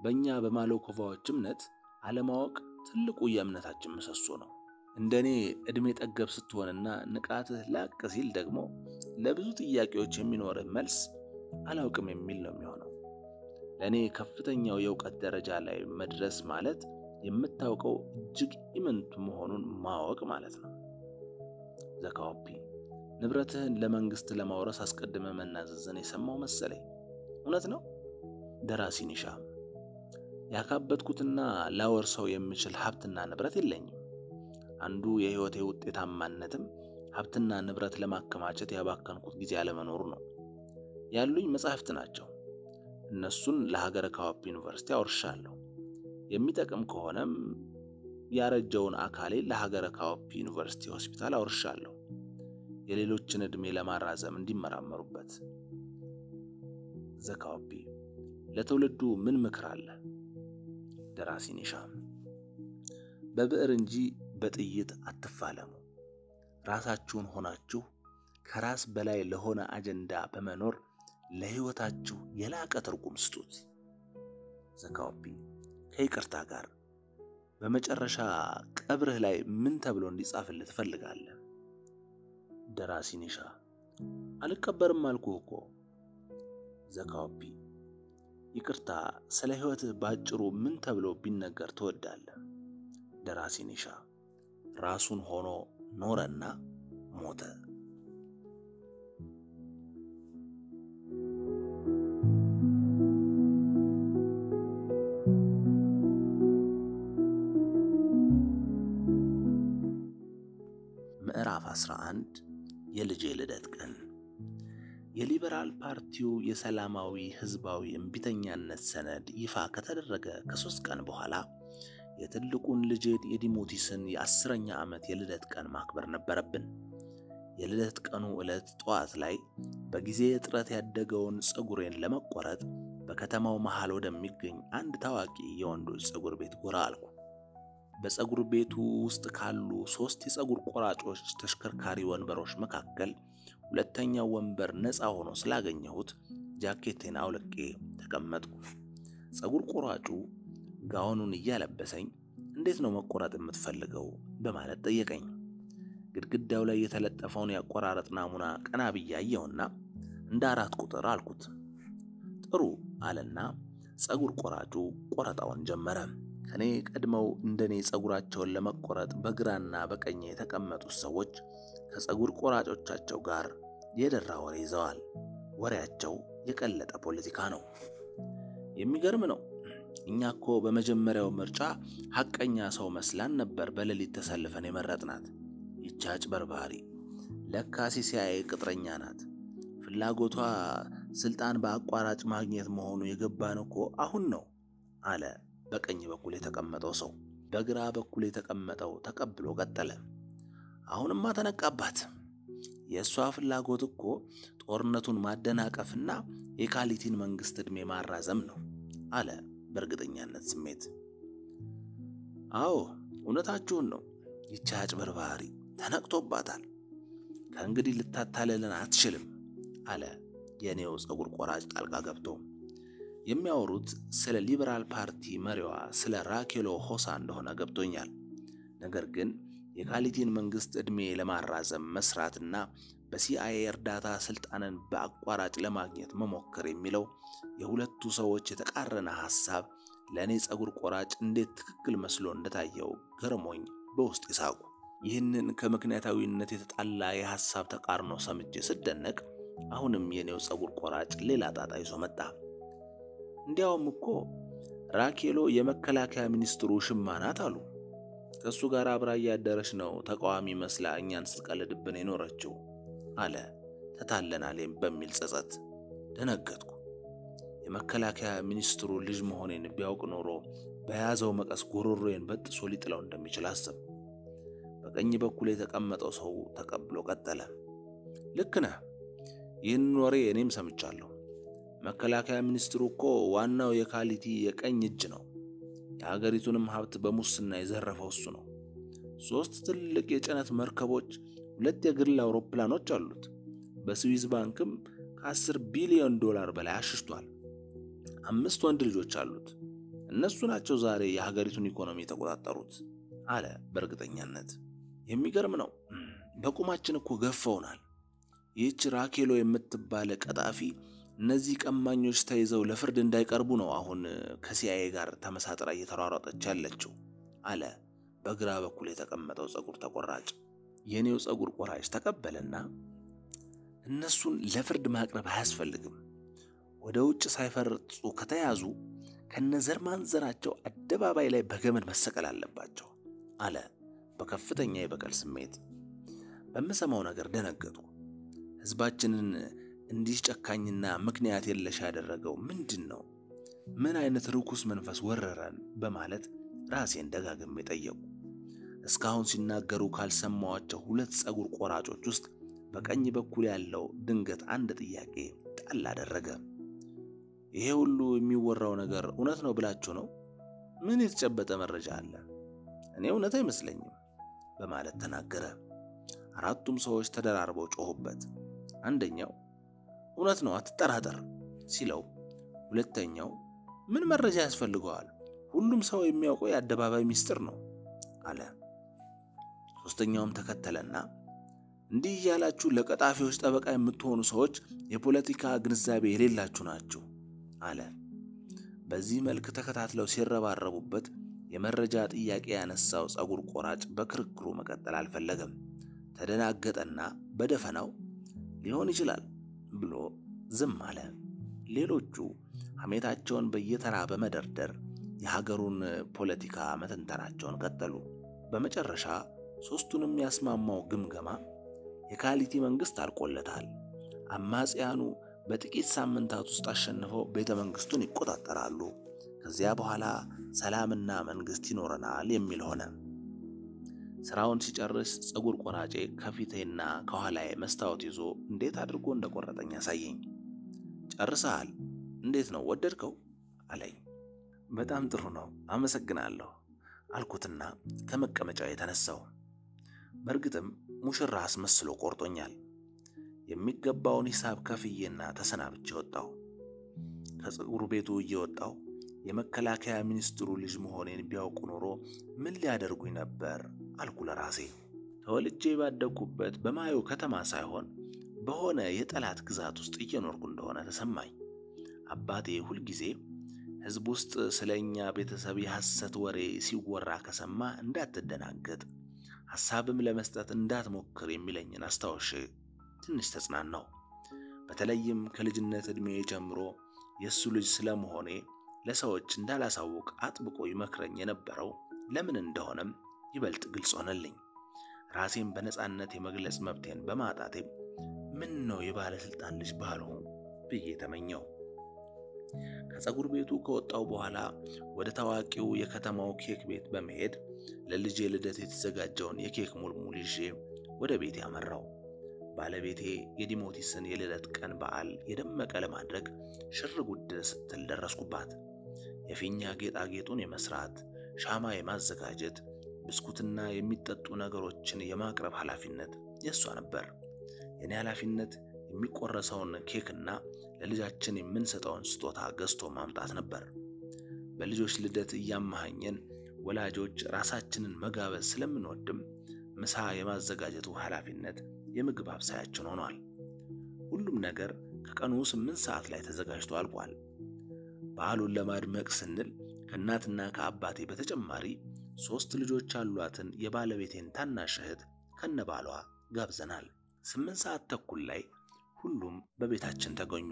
በእኛ በማሎኮቫዎች እምነት አለማወቅ ትልቁ የእምነታችን ምሰሶ ነው። እንደኔ እድሜ ጠገብ ስትሆንና ንቃትህ ላቅ ሲል ደግሞ ለብዙ ጥያቄዎች የሚኖርህ መልስ አላውቅም የሚል ነው የሚሆነው። ለእኔ ከፍተኛው የእውቀት ደረጃ ላይ መድረስ ማለት የምታውቀው እጅግ ኢምንት መሆኑን ማወቅ ማለት ነው። ዘካኦፒ ንብረትህን ለመንግስት ለማውረስ አስቀድመ መናዘዝን የሰማው መሰለኝ። እውነት ነው? ደራሲ ኒሻ ያካበትኩትና ላወርሰው የምችል ሀብትና ንብረት የለኝም። አንዱ የህይወቴ ውጤታማነትም ሀብትና ንብረት ለማከማቸት ያባከንኩት ጊዜ አለመኖሩ ነው። ያሉኝ መጻሕፍት ናቸው። እነሱን ለሀገረ ካኦፒ ዩኒቨርሲቲ አውርሻለሁ። የሚጠቅም ከሆነም ያረጀውን አካሌ ለሀገረ ካኦፒ ዩኒቨርሲቲ ሆስፒታል አውርሻለሁ፣ የሌሎችን እድሜ ለማራዘም እንዲመራመሩበት። ዘካኦፒ ለትውልዱ ምን ምክር አለ? ደራሲ ኒሻ በብዕር እንጂ በጥይት አትፋለሙ። ራሳችሁን ሆናችሁ ከራስ በላይ ለሆነ አጀንዳ በመኖር ለህይወታችሁ የላቀ ትርጉም ስጡት። ዘካኦፒ ከይቅርታ ጋር በመጨረሻ ቀብርህ ላይ ምን ተብሎ እንዲጻፍልህ ትፈልጋለህ? ደራሲ ኒሻ አልቀበርም አልኩህ እኮ። ዘካወቢ ይቅርታ፣ ስለ ሕይወትህ ባጭሩ ምን ተብሎ ቢነገር ትወዳለህ? ደራሲ ኒሻ ራሱን ሆኖ ኖረና ሞተ። ምዕራፍ 11 የልጄ ልደት ቀን። የሊበራል ፓርቲው የሰላማዊ ህዝባዊ እምቢተኛነት ሰነድ ይፋ ከተደረገ ከ3 ቀን በኋላ የትልቁን ልጄን የዲሞቲስን የ10ኛ ዓመት የልደት ቀን ማክበር ነበረብን። የልደት ቀኑ ዕለት ጠዋት ላይ በጊዜ እጥረት ያደገውን ፀጉሬን ለመቆረጥ በከተማው መሃል ወደሚገኝ አንድ ታዋቂ የወንዶች ፀጉር ቤት ጎራ አልኩ። በፀጉር ቤቱ ውስጥ ካሉ 3 የፀጉር ቆራጮች ተሽከርካሪ ወንበሮች መካከል ሁለተኛው ወንበር ነፃ ሆኖ ስላገኘሁት ጃኬቴን አውልቄ ተቀመጥኩ። ፀጉር ቆራጩ ጋውኑን እያለበሰኝ እንዴት ነው መቆረጥ የምትፈልገው በማለት ጠየቀኝ። ግድግዳው ላይ የተለጠፈውን ያቆራረጥ ናሙና ቀና ብዬ አየሁና እንደ 4 ቁጥር አልኩት። ጥሩ አለና ፀጉር ቆራጩ ቆረጣውን ጀመረ። ከኔ ቀድመው እንደኔ ፀጉራቸውን ለመቆረጥ በግራና በቀኝ የተቀመጡት ሰዎች ከፀጉር ቆራጮቻቸው ጋር የደራ ወሬ ይዘዋል። ወሬያቸው የቀለጠ ፖለቲካ ነው። የሚገርም ነው። እኛ እኮ በመጀመሪያው ምርጫ ሐቀኛ ሰው መስላን ነበር በሌሊት ተሰልፈን የመረጥናት። ይህች አጭበርባሪ ለካ ሲሲአይ ቅጥረኛ ናት። ፍላጎቷ ስልጣን በአቋራጭ ማግኘት መሆኑ የገባን እኮ አሁን ነው አለ በቀኝ በኩል የተቀመጠው ሰው። በግራ በኩል የተቀመጠው ተቀብሎ ቀጠለ። አሁንማ ተነቃባት። የእሷ ፍላጎት እኮ ጦርነቱን ማደናቀፍና የካሊቲን መንግስት ዕድሜ ማራዘም ነው አለ በእርግጠኛነት ስሜት። አዎ እውነታችሁን ነው። ይህች አጭበርባሪ ተነቅቶባታል። ከእንግዲህ ልታታለለን አትችልም አለ የኔው ፀጉር ቆራጭ ጣልቃ ገብቶ። የሚያወሩት ስለ ሊበራል ፓርቲ መሪዋ ስለ ራኬሎ ሆሳ እንደሆነ ገብቶኛል። ነገር ግን የካሊቲን መንግስት ዕድሜ ለማራዘም መስራትና በሲአይኤ እርዳታ ስልጣንን በአቋራጭ ለማግኘት መሞከር የሚለው የሁለቱ ሰዎች የተቃረነ ሐሳብ ለኔ ፀጉር ቆራጭ እንዴት ትክክል መስሎ እንደታየው ገርሞኝ በውስጥ ይሳቁ። ይህንን ከምክንያታዊነት የተጣላ የሐሳብ ተቃርኖ ሰምቼ ስደነቅ አሁንም የኔው ፀጉር ቆራጭ ሌላ ጣጣ ይዞ መጣ። እንዲያውም እኮ ራኬሎ የመከላከያ ሚኒስትሩ ሽማ ናት አሉ። ከሱ ጋር አብራ እያደረች ነው ተቃዋሚ መስላ እኛን ስትቀልድብን የኖረችው አለ ተታለናል በሚል ጸጸት። ደነገጥኩ። የመከላከያ ሚኒስትሩ ልጅ መሆኔን ቢያውቅ ኖሮ በያዘው መቀስ ጎሮሮዬን በጥሶ ሊጥለው እንደሚችል አሰብ። በቀኝ በኩል የተቀመጠው ሰው ተቀብሎ ቀጠለ። ልክ ነህ። ይህን ወሬ እኔም ሰምቻለሁ። መከላከያ ሚኒስትሩ እኮ ዋናው የካሊቲ የቀኝ እጅ ነው። የሀገሪቱንም ሀብት በሙስና የዘረፈው እሱ ነው። 3 ትልቅ የጭነት መርከቦች፣ 2 የግል አውሮፕላኖች አሉት። በስዊዝ ባንክም ከ10 ቢሊዮን ዶላር በላይ አሽሽቷል። 5 ወንድ ልጆች አሉት። እነሱ ናቸው ዛሬ የሀገሪቱን ኢኮኖሚ የተቆጣጠሩት አለ በእርግጠኛነት። የሚገርም ነው። በቁማችን እኮ ገፈውናል። ይህች ራኬሎ የምትባለ ቀጣፊ እነዚህ ቀማኞች ተይዘው ለፍርድ እንዳይቀርቡ ነው አሁን ከሲአይኤ ጋር ተመሳጥራ እየተሯሯጠች ያለችው አለ በግራ በኩል የተቀመጠው ፀጉር ተቆራጭ። የኔው ፀጉር ቆራጭ ተቀበለና እነሱን ለፍርድ ማቅረብ አያስፈልግም፣ ወደ ውጭ ሳይፈርጡ ከተያዙ ከነዘር ማንዘራቸው አደባባይ ላይ በገመድ መሰቀል አለባቸው አለ በከፍተኛ የበቀል ስሜት። በምሰማው ነገር ደነገጥኩ። ህዝባችንን እንዲህ ጨካኝና ምክንያት የለሽ ያደረገው ምንድነው? ምን አይነት ርኩስ መንፈስ ወረረን በማለት ራሴን ደጋግሜ ጠየቁ። እስካሁን ሲናገሩ ካልሰማዋቸው 2 ፀጉር ቆራጮች ውስጥ በቀኝ በኩል ያለው ድንገት አንድ ጥያቄ ጣል አደረገ። ይሄ ሁሉ የሚወራው ነገር እውነት ነው ብላችሁ ነው? ምን የተጨበጠ መረጃ አለ? እኔ እውነት አይመስለኝም በማለት ተናገረ። 4ቱም ሰዎች ተደራርበው ጮሁበት። አንደኛው እውነት ነው አትጠራጠር ሲለው፣ ሁለተኛው ምን መረጃ ያስፈልገዋል? ሁሉም ሰው የሚያውቀው የአደባባይ ሚስጥር ነው አለ። ሶስተኛውም ተከተለና እንዲህ ያላችሁ ለቀጣፊዎች ጠበቃ የምትሆኑ ሰዎች የፖለቲካ ግንዛቤ የሌላችሁ ናችሁ አለ። በዚህ መልክ ተከታትለው ሲረባረቡበት የመረጃ ጥያቄ ያነሳው ጸጉር ቆራጭ በክርክሩ መቀጠል አልፈለገም። ተደናገጠና በደፈናው ሊሆን ይችላል ብሎ ዝም አለ። ሌሎቹ ሐሜታቸውን በየተራ በመደርደር የሀገሩን ፖለቲካ መተንተናቸውን ቀጠሉ። በመጨረሻ ሦስቱንም ያስማማው ግምገማ የካሊቲ መንግስት አልቆለታል፣ አማጽያኑ በጥቂት ሳምንታት ውስጥ አሸንፈው ቤተ መንግስቱን ይቆጣጠራሉ፣ ከዚያ በኋላ ሰላምና መንግስት ይኖረናል የሚል ሆነ። ስራውን ሲጨርስ ጸጉር ቆራጬ ከፊቴና ከኋላዬ መስታወት ይዞ እንዴት አድርጎ እንደቆረጠኝ ያሳየኝ። ጨርሰሃል? እንዴት ነው ወደድከው? አለኝ። በጣም ጥሩ ነው አመሰግናለሁ አልኩትና ከመቀመጫው የተነሳው። በእርግጥም ሙሽራ አስመስሎ ቆርጦኛል። የሚገባውን ሂሳብ ከፍዬና ተሰናብቼ ወጣሁ። ከጸጉር ቤቱ እየወጣሁ የመከላከያ ሚኒስትሩ ልጅ መሆኔን ቢያውቁ ኖሮ ምን ሊያደርጉኝ ነበር አልኩ ለራሴ። ተወልጄ ባደግኩበት በማዮ ከተማ ሳይሆን በሆነ የጠላት ግዛት ውስጥ እየኖርኩ እንደሆነ ተሰማኝ። አባቴ ሁልጊዜ ሕዝብ ውስጥ ስለኛ ቤተሰብ የሐሰት ወሬ ሲወራ ከሰማ እንዳትደናገጥ፣ ሐሳብም ለመስጠት እንዳትሞክር የሚለኝን አስታውሼ ትንሽ ተጽናናሁ። በተለይም ከልጅነት ዕድሜ ጀምሮ የሱ ልጅ ስለመሆኔ ለሰዎች እንዳላሳውቅ አጥብቆ ይመክረኝ የነበረው ለምን እንደሆነም ይበልጥ ግልጽ ሆነልኝ። ራሴን በነጻነት የመግለጽ መብቴን በማጣቴ ምን ነው የባለስልጣን ልጅ ባልሆን ብዬ ተመኘው። ከጸጉር ቤቱ ከወጣው በኋላ ወደ ታዋቂው የከተማው ኬክ ቤት በመሄድ ለልጄ ልደት የተዘጋጀውን የኬክ ሙልሙል ይዤ ወደ ቤት ያመራው። ባለቤቴ የዲሞቲስን የልደት ቀን በዓል የደመቀ ለማድረግ ሽር ጉድ ስትል ደረስኩባት። የፊኛ ጌጣጌጡን የመስራት፣ ሻማ የማዘጋጀት፣ ብስኩትና የሚጠጡ ነገሮችን የማቅረብ ኃላፊነት የሷ ነበር። የኔ ኃላፊነት የሚቆረሰውን ኬክና ለልጃችን የምንሰጠውን ስጦታ ገዝቶ ማምጣት ነበር። በልጆች ልደት እያመሃኘን ወላጆች ራሳችንን መጋበዝ ስለምንወድም ምሳ የማዘጋጀቱ ኃላፊነት የምግብ አብሳያችን ሆኗል። ሁሉም ነገር ከቀኑ 8 ሰዓት ላይ ተዘጋጅቶ አልቋል። በዓሉን ለማድመቅ ስንል ከእናትና ከአባቴ በተጨማሪ 3 ልጆች ያሏትን የባለቤቴን ታናሽ እህት ከነባሏ ጋብዘናል። 8 ሰዓት ተኩል ላይ ሁሉም በቤታችን ተገኙ።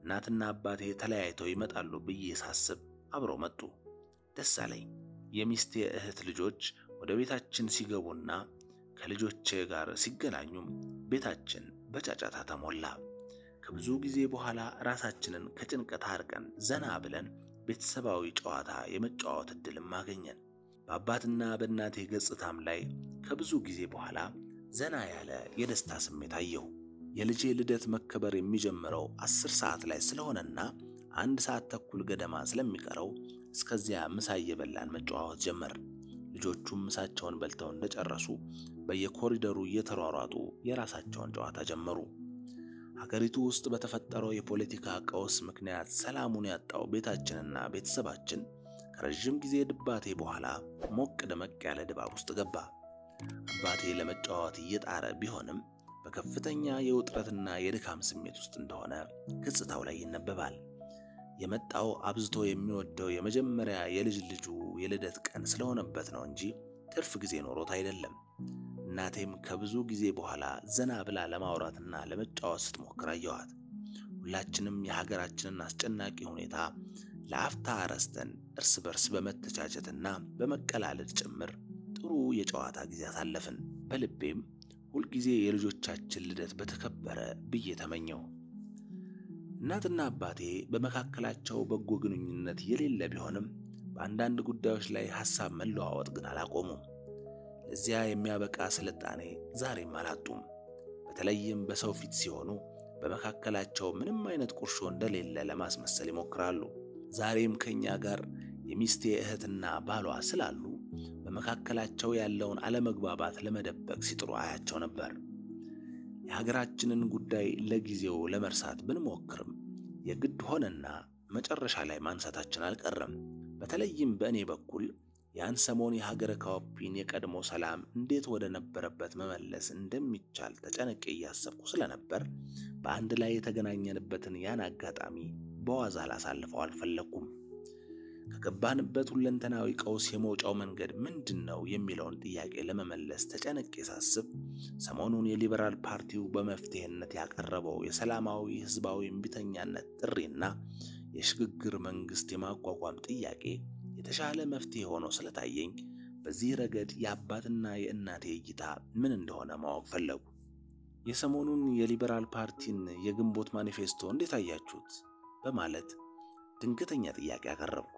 እናትና አባቴ ተለያይተው ይመጣሉ ብዬ ሳስብ አብረው መጡ። ደስ አለኝ። የሚስቴ እህት ልጆች ወደ ቤታችን ሲገቡና ከልጆቼ ጋር ሲገናኙም ቤታችን በጫጫታ ተሞላ። ከብዙ ጊዜ በኋላ ራሳችንን ከጭንቀት አርቀን ዘና ብለን ቤተሰባዊ ጨዋታ የመጫወት ዕድልም አገኘን። በአባትና በእናቴ ገጽታም ላይ ከብዙ ጊዜ በኋላ ዘና ያለ የደስታ ስሜት አየሁ። የልጄ ልደት መከበር የሚጀምረው 10 ሰዓት ላይ ስለሆነና 1 ሰዓት ተኩል ገደማ ስለሚቀረው እስከዚያ ምሳ እየበላን መጨዋወት ጀመር። ልጆቹም ምሳቸውን በልተው እንደጨረሱ በየኮሪደሩ እየተሯሯጡ የራሳቸውን ጨዋታ ጀመሩ። ሀገሪቱ ውስጥ በተፈጠረው የፖለቲካ ቀውስ ምክንያት ሰላሙን ያጣው ቤታችንና ቤተሰባችን ከረጅም ጊዜ ድባቴ በኋላ ሞቅ ደመቅ ያለ ድባብ ውስጥ ገባ። አባቴ ለመጫወት እየጣረ ቢሆንም በከፍተኛ የውጥረትና የድካም ስሜት ውስጥ እንደሆነ ገጽታው ላይ ይነበባል። የመጣው አብዝቶ የሚወደው የመጀመሪያ የልጅ ልጁ የልደት ቀን ስለሆነበት ነው እንጂ ትርፍ ጊዜ ኖሮት አይደለም። እናቴም ከብዙ ጊዜ በኋላ ዘና ብላ ለማውራትና ለመጫወት ስትሞክር አየኋት። ሁላችንም የሀገራችንን አስጨናቂ ሁኔታ ለአፍታ ረስተን እርስ በርስ በመተቻቸትና በመቀላለድ ጭምር ጥሩ የጨዋታ ጊዜ አሳለፍን። በልቤም ሁልጊዜ የልጆቻችን ልደት በተከበረ ብዬ ተመኘው። እናትና አባቴ በመካከላቸው በጎ ግንኙነት የሌለ ቢሆንም በአንዳንድ ጉዳዮች ላይ ሐሳብ መለዋወጥ ግን አላቆሙም። ለዚያ የሚያበቃ ስልጣኔ ዛሬም አላጡም። በተለይም በሰው ፊት ሲሆኑ በመካከላቸው ምንም አይነት ቁርሾ እንደሌለ ለማስመሰል ይሞክራሉ። ዛሬም ከኛ ጋር የሚስቴ እህትና ባሏ ስላሉ በመካከላቸው ያለውን አለመግባባት ለመደበቅ ሲጥሩ አያቸው ነበር። የሀገራችንን ጉዳይ ለጊዜው ለመርሳት ብንሞክርም የግድ ሆነና መጨረሻ ላይ ማንሳታችን አልቀረም። በተለይም በእኔ በኩል ያን ሰሞን የሀገረ ካፒን የቀድሞ ሰላም እንዴት ወደ ነበረበት መመለስ እንደሚቻል ተጨነቄ እያሰብኩ ስለነበር በአንድ ላይ የተገናኘንበትን ያን አጋጣሚ በዋዛ ላሳልፈው አልፈለኩም። ከገባንበት ሁለንተናዊ ቀውስ የመውጫው መንገድ ምንድነው የሚለውን ጥያቄ ለመመለስ ተጨነቄ ሳስብ ሰሞኑን የሊበራል ፓርቲው በመፍትሄነት ያቀረበው የሰላማዊ ህዝባዊ እምቢተኛነት ጥሪና የሽግግር መንግስት የማቋቋም ጥያቄ የተሻለ መፍትሄ ሆኖ ስለታየኝ በዚህ ረገድ የአባትና የእናቴ እይታ ምን እንደሆነ ማወቅ ፈለጉ። የሰሞኑን የሊበራል ፓርቲን የግንቦት ማኒፌስቶ እንዴት አያችሁት? በማለት ድንገተኛ ጥያቄ አቀረብኩ።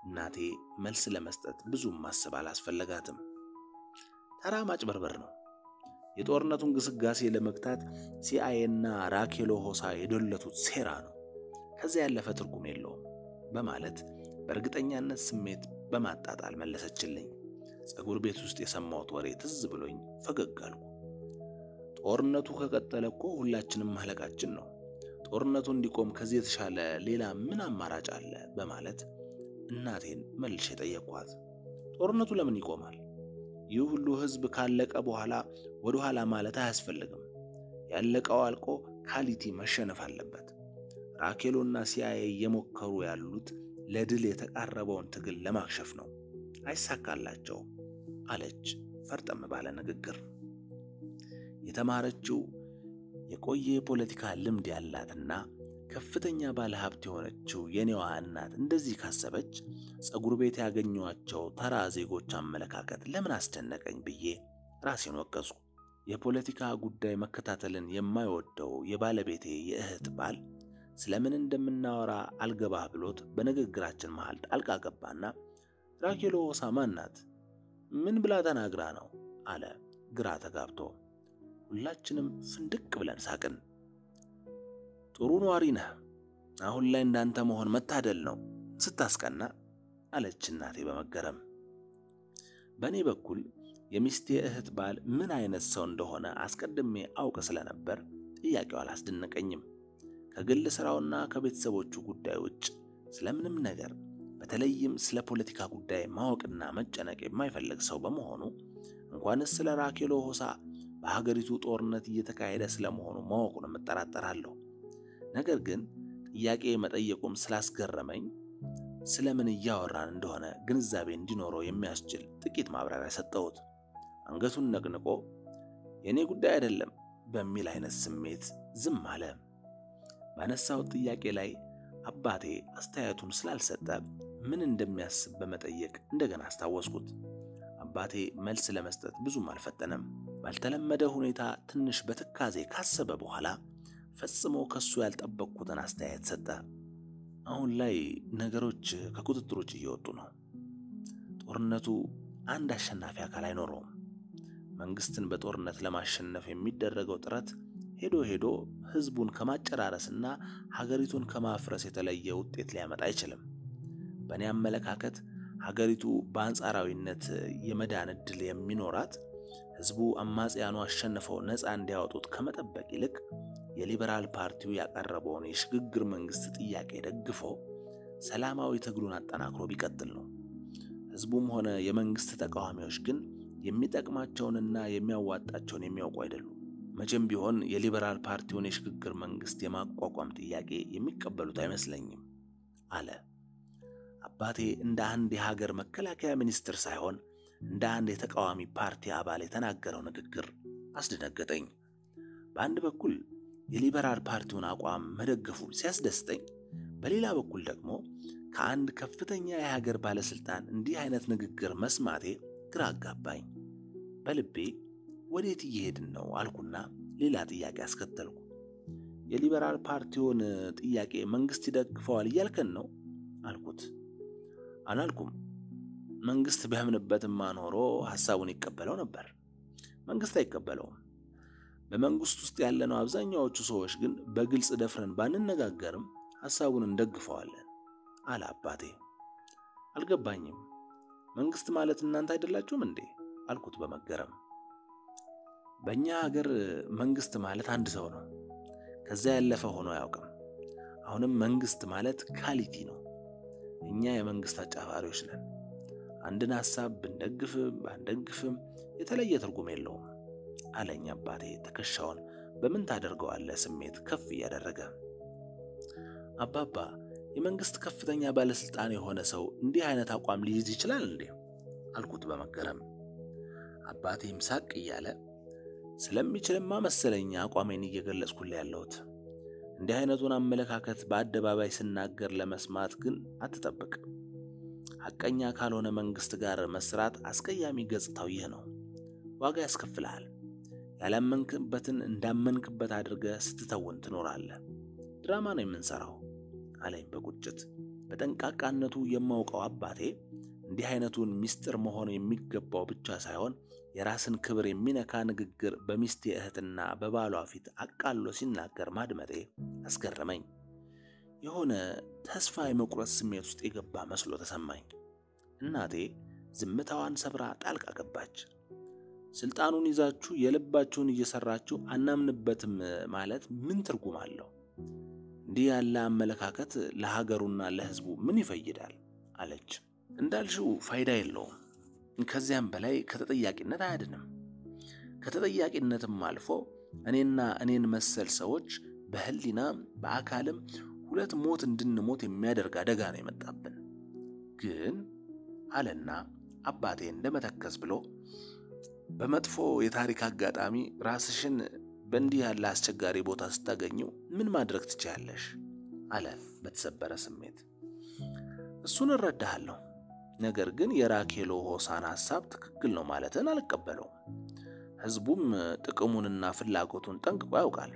እናቴ መልስ ለመስጠት ብዙም ማሰብ አላስፈለጋትም። ተራ ማጭበርበር ነው። የጦርነቱን ግስጋሴ ለመግታት ሲአይኤና ራኬሎ ሆሳ የዶለቱት ሴራ ነው። ከዚያ ያለፈ ትርጉም የለውም በማለት በእርግጠኛነት ስሜት በማጣጣል መለሰችልኝ። ጸጉር ቤት ውስጥ የሰማሁት ወሬ ትዝ ብሎኝ ፈገግ አልኩ። ጦርነቱ ከቀጠለ እኮ ሁላችንም ማለቃችን ነው። ጦርነቱ እንዲቆም ከዚህ የተሻለ ሌላ ምን አማራጭ አለ? በማለት እናቴን መልሼ ጠየቅኳት። ጦርነቱ ለምን ይቆማል? ይህ ሁሉ ህዝብ ካለቀ በኋላ ወደ ኋላ ማለት አያስፈልግም። ያለቀው አልቆ ካሊቲ መሸነፍ አለበት። ራኬሎና ሲአይኤ እየሞከሩ ያሉት ለድል የተቃረበውን ትግል ለማክሸፍ ነው። አይሳካላቸው አለች ፈርጠም ባለ ንግግር። የተማረችው የቆየ የፖለቲካ ልምድ ያላትና ከፍተኛ ባለሀብት የሆነችው የኔዋ እናት እንደዚህ ካሰበች ጸጉር ቤት ያገኘኋቸው ተራ ዜጎች አመለካከት ለምን አስደነቀኝ ብዬ ራሴን ወቀስኩ። የፖለቲካ ጉዳይ መከታተልን የማይወደው የባለቤቴ የእህት ባል ስለምን እንደምናወራ አልገባህ ብሎት በንግግራችን መሃል ጣልቃ ገባና ራኬሎ ሆሳ ማን ናት? ምን ብላ ተናግራ ነው? አለ ግራ ተጋብቶ። ሁላችንም ፍንድቅ ብለን ሳቅን። ጥሩ ኗሪ ነህ፣ አሁን ላይ እንዳንተ መሆን መታደል ነው ስታስቀና አለች እናቴ በመገረም። በእኔ በኩል የሚስቴ እህት ባል ምን አይነት ሰው እንደሆነ አስቀድሜ አውቅ ስለነበር ጥያቄው አላስደነቀኝም። ከግል ስራውና ከቤተሰቦቹ ጉዳይ ውጭ ስለምንም ነገር በተለይም ስለ ፖለቲካ ጉዳይ ማወቅና መጨነቅ የማይፈልግ ሰው በመሆኑ እንኳንስ ስለ ራኬሎ ሆሳ በሀገሪቱ ጦርነት እየተካሄደ ስለመሆኑ ማወቁን እጠራጠራለሁ። ነገር ግን ጥያቄ መጠየቁም ስላስገረመኝ ስለምን እያወራን እንደሆነ ግንዛቤ እንዲኖረው የሚያስችል ጥቂት ማብራሪያ ሰጠሁት። አንገቱን ነቅንቆ የኔ ጉዳይ አይደለም በሚል አይነት ስሜት ዝም አለ። ባነሳው ጥያቄ ላይ አባቴ አስተያየቱን ስላልሰጠ ምን እንደሚያስብ በመጠየቅ እንደገና አስታወስኩት። አባቴ መልስ ለመስጠት ብዙም አልፈጠነም። ባልተለመደ ሁኔታ ትንሽ በትካዜ ካሰበ በኋላ ፈጽሞ ከሱ ያልጠበቅኩትን አስተያየት ሰጠ። አሁን ላይ ነገሮች ከቁጥጥር ውጭ እየወጡ ነው። ጦርነቱ አንድ አሸናፊ አካል አይኖረውም። መንግስትን በጦርነት ለማሸነፍ የሚደረገው ጥረት ሄዶ ህዝቡን ከማጨራረስና ሀገሪቱን ከማፍረስ የተለየ ውጤት ሊያመጣ አይችልም። በእኔ አመለካከት ሀገሪቱ በአንጻራዊነት የመዳን ዕድል የሚኖራት ህዝቡ አማጽያኑ አሸንፈው ነፃ እንዲያወጡት ከመጠበቅ ይልቅ የሊበራል ፓርቲው ያቀረበውን የሽግግር መንግስት ጥያቄ ደግፎ ሰላማዊ ትግሉን አጠናክሮ ቢቀጥል ነው። ህዝቡም ሆነ የመንግስት ተቃዋሚዎች ግን የሚጠቅማቸውንና የሚያዋጣቸውን የሚያውቁ አይደሉም። መቼም ቢሆን የሊበራል ፓርቲውን የሽግግር መንግስት የማቋቋም ጥያቄ የሚቀበሉት አይመስለኝም አለ። አባቴ እንደ አንድ የሀገር መከላከያ ሚኒስትር ሳይሆን እንደ አንድ የተቃዋሚ ፓርቲ አባል የተናገረው ንግግር አስደነገጠኝ። በአንድ በኩል የሊበራል ፓርቲውን አቋም መደገፉ ሲያስደስተኝ፣ በሌላ በኩል ደግሞ ከአንድ ከፍተኛ የሀገር ባለስልጣን እንዲህ አይነት ንግግር መስማቴ ግራ አጋባኝ። በልቤ ወዴት እየሄድን ነው አልኩና ሌላ ጥያቄ አስከተልኩ። የሊበራል ፓርቲውን ጥያቄ መንግስት ይደግፈዋል እያልከን ነው አልኩት። አላልኩም። መንግስት ቢያምንበትማ ኖሮ ሐሳቡን ይቀበለው ነበር። መንግስት አይቀበለውም። በመንግስት ውስጥ ያለነው አብዛኛዎቹ ሰዎች ግን በግልጽ ደፍረን ባንነጋገርም ሐሳቡን እንደግፈዋለን አለ አባቴ። አልገባኝም። መንግስት ማለት እናንተ አይደላችሁም እንዴ አልኩት በመገረም። በእኛ ሀገር መንግስት ማለት አንድ ሰው ነው። ከዛ ያለፈ ሆኖ አያውቅም። አሁንም መንግስት ማለት ካሊቲ ነው። እኛ የመንግስት አጫፋሪዎች ነን። አንድን ሐሳብ ብንደግፍም ባንደግፍም የተለየ ትርጉም የለውም አለኝ አባቴ ትከሻውን በምን ታደርገዋለህ ስሜት ከፍ እያደረገ። አባባ የመንግስት ከፍተኛ ባለስልጣን የሆነ ሰው እንዲህ አይነት አቋም ሊይዝ ይችላል እንዴ? አልኩት በመገረም። አባቴም ሳቅ እያለ ስለሚችልማ መሰለኝ አቋሜን እየገለጽኩልህ ያለሁት። እንዲህ አይነቱን አመለካከት በአደባባይ ስናገር ለመስማት ግን አትጠብቅ። ሐቀኛ ካልሆነ መንግስት ጋር መስራት አስቀያሚ ገጽታው ይህ ነው። ዋጋ ያስከፍልሃል። ያላመንክበትን እንዳመንክበት አድርገህ ስትተውን ትኖራለህ። ድራማ ነው የምንሰራው አለኝ በቁጭት። በጠንቃቃነቱ የማውቀው አባቴ እንዲህ አይነቱን ሚስጥር መሆን የሚገባው ብቻ ሳይሆን የራስን ክብር የሚነካ ንግግር በሚስቴ እህትና በባሏ ፊት አቃሎ ሲናገር ማድመጤ አስገረመኝ። የሆነ ተስፋ የመቁረጥ ስሜት ውስጥ የገባ መስሎ ተሰማኝ። እናቴ ዝምታዋን ሰብራ ጣልቃ ገባች። ስልጣኑን ይዛችሁ የልባችሁን እየሰራችሁ አናምንበትም ማለት ምን ትርጉም አለው? እንዲህ ያለ አመለካከት ለሀገሩና ለሕዝቡ ምን ይፈይዳል? አለች። እንዳልሽው ፋይዳ የለውም። ከዚያም በላይ ከተጠያቂነት አያድንም። ከተጠያቂነትም አልፎ እኔና እኔን መሰል ሰዎች በህሊና በአካልም ሁለት ሞት እንድንሞት የሚያደርግ አደጋ ነው የመጣብን። ግን አለና አባቴ እንደመተከስ ብሎ በመጥፎ የታሪክ አጋጣሚ ራስሽን በእንዲህ ያለ አስቸጋሪ ቦታ ስታገኘው ምን ማድረግ ትችያለሽ? አለ በተሰበረ ስሜት። እሱን እረዳሃለሁ። ነገር ግን የራኬሎ ሆሳና ሐሳብ ትክክል ነው ማለትን አልቀበለውም። ሕዝቡም ጥቅሙንና ፍላጎቱን ጠንቅቆ ያውቃል።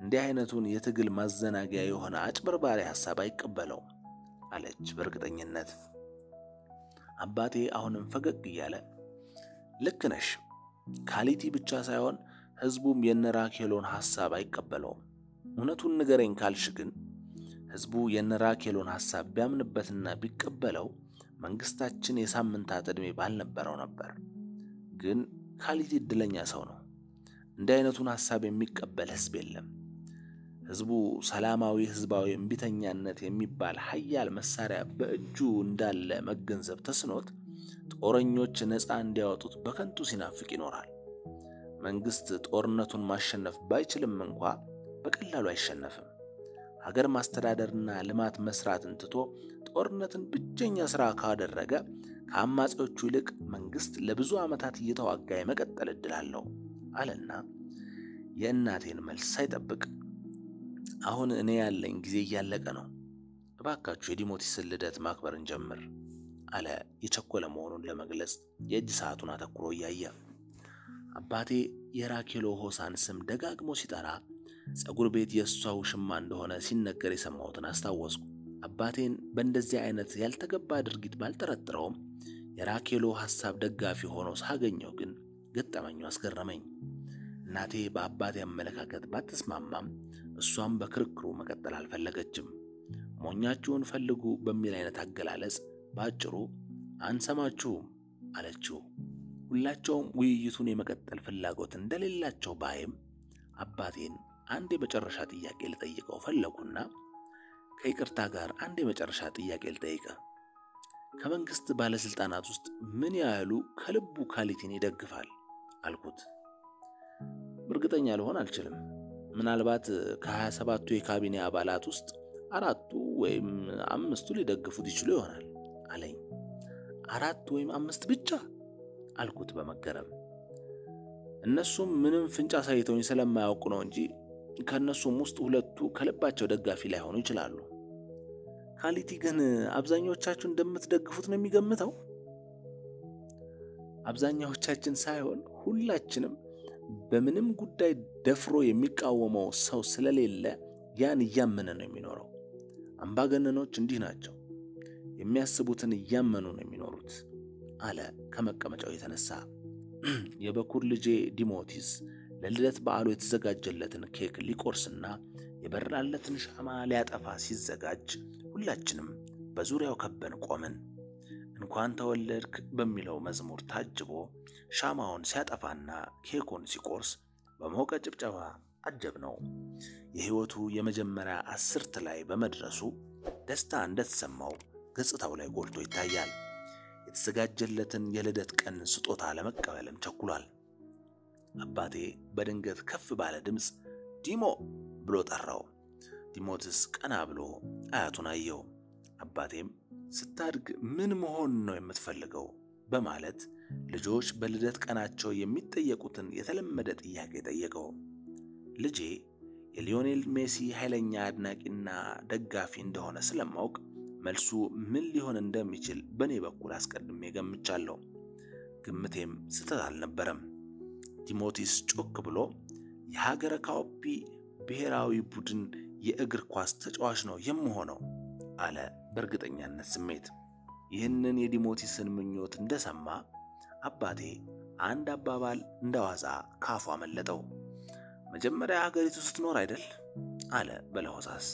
እንዲህ አይነቱን የትግል ማዘናጊያ የሆነ አጭበርባሪ ሐሳብ አይቀበለውም አለች በእርግጠኝነት። አባቴ አሁንም ፈገግ እያለ ልክ ነሽ፣ ካሊቲ ብቻ ሳይሆን ሕዝቡም የነራኬሎን ሐሳብ አይቀበለውም። እውነቱን ንገረኝ ካልሽ ግን ሕዝቡ የነራኬሎን ሐሳብ ቢያምንበትና ቢቀበለው መንግስታችን የሳምንታት ዕድሜ ባልነበረው ነበር። ግን ካሊቲ እድለኛ ሰው ነው። እንዲህ አይነቱን ሐሳብ የሚቀበል ሕዝብ የለም። ሕዝቡ ሰላማዊ ሕዝባዊ እምቢተኛነት የሚባል ኃያል መሳሪያ በእጁ እንዳለ መገንዘብ ተስኖት ጦረኞች ነፃ እንዲያወጡት በከንቱ ሲናፍቅ ይኖራል። መንግስት ጦርነቱን ማሸነፍ ባይችልም እንኳ በቀላሉ አይሸነፍም። ሀገር ማስተዳደርና ልማት መስራትን ትቶ ጦርነትን ብቸኛ ስራ ካደረገ ከአማጺዎቹ ይልቅ መንግስት ለብዙ ዓመታት እየተዋጋ የመቀጠል ዕድል አለው አለና የእናቴን መልስ ሳይጠብቅ አሁን እኔ ያለኝ ጊዜ እያለቀ ነው፣ እባካችሁ የዲሞቲስን ልደት ማክበርን ጀምር አለ የቸኮለ መሆኑን ለመግለጽ የእጅ ሰዓቱን አተኩሮ እያየ። አባቴ የራኬሎ ሆሳን ስም ደጋግሞ ሲጠራ ጸጉር ቤት የእሷ ውሽማ እንደሆነ ሲነገር የሰማሁትን አስታወስኩ። አባቴን በእንደዚህ አይነት ያልተገባ ድርጊት ባልጠረጥረውም የራኬሎ ሐሳብ ደጋፊ ሆኖ ሳገኘው ግን ገጠመኙ አስገረመኝ። እናቴ በአባቴ አመለካከት ባትስማማም እሷም በክርክሩ መቀጠል አልፈለገችም። ሞኛችሁን ፈልጉ በሚል አይነት አገላለጽ ባጭሩ አንሰማችሁም አለችው። ሁላቸውም ውይይቱን የመቀጠል ፍላጎት እንደሌላቸው ባይም አባቴን አንድ የመጨረሻ ጥያቄ ልጠይቀው ፈለጉና ከይቅርታ ጋር አንድ የመጨረሻ ጥያቄ ልጠይቀ፣ ከመንግስት ባለስልጣናት ውስጥ ምን ያህሉ ከልቡ ካሊቲን ይደግፋል አልኩት። እርግጠኛ ልሆን አልችልም። ምናልባት ከ27ቱ የካቢኔ አባላት ውስጥ 4ቱ ወይም 5ቱ ሊደግፉት ይችሉ ይሆናል አለኝ። 4 ወይም 5 ብቻ አልኩት በመገረም። እነሱም ምንም ፍንጭ ሳይተውኝ ስለማያውቁ ነው እንጂ ከነሱም ውስጥ 2ቱ ከልባቸው ደጋፊ ላይሆኑ ይችላሉ። ካሊቲ ግን አብዛኛዎቻችሁ እንደምትደግፉት ነው የሚገምተው። አብዛኛዎቻችን ሳይሆን ሁላችንም በምንም ጉዳይ ደፍሮ የሚቃወመው ሰው ስለሌለ ያን እያመነ ነው የሚኖረው። አምባገነኖች እንዲህ ናቸው፣ የሚያስቡትን እያመኑ ነው የሚኖሩት አለ ከመቀመጫው የተነሳ። የበኩር ልጄ ዲሞቲስ ለልደት በዓሉ የተዘጋጀለትን ኬክ ሊቆርስና የበራለትን ሻማ ሊያጠፋ ሲዘጋጅ ሁላችንም በዙሪያው ከበን ቆምን። እንኳን ተወለድክ በሚለው መዝሙር ታጅቦ ሻማውን ሲያጠፋና ኬኩን ሲቆርስ በሞቀ ጭብጨባ አጀብነው። የሕይወቱ የመጀመሪያ 10ት ላይ በመድረሱ ደስታ እንደተሰማው ገጽታው ላይ ጎልቶ ይታያል። የተዘጋጀለትን የልደት ቀን ስጦታ ለመቀበልም ቸኩሏል። አባቴ በድንገት ከፍ ባለ ድምፅ ዲሞ ብሎ ጠራው። ዲሞትስ ቀና ብሎ አያቱን አየው። አባቴም ስታድግ ምን መሆን ነው የምትፈልገው በማለት ልጆች በልደት ቀናቸው የሚጠየቁትን የተለመደ ጥያቄ ጠየቀው። ልጄ የሊዮኔል ሜሲ ኃይለኛ አድናቂና ደጋፊ እንደሆነ ስለማውቅ መልሱ ምን ሊሆን እንደሚችል በኔ በኩል አስቀድሜ ገምቻለሁ። ግምቴም ስህተት አልነበረም። ዲሞቲስ ጮክ ብሎ የሀገረ ካውፒ ብሔራዊ ቡድን የእግር ኳስ ተጫዋች ነው የምሆነው አለ በእርግጠኛነት ስሜት። ይህንን የዲሞቲስን ምኞት እንደሰማ አባቴ አንድ አባባል እንደዋዛ ካፉ አመለጠው። መጀመሪያ ሀገሪቱ ስትኖር አይደል አለ በለሆሳስ።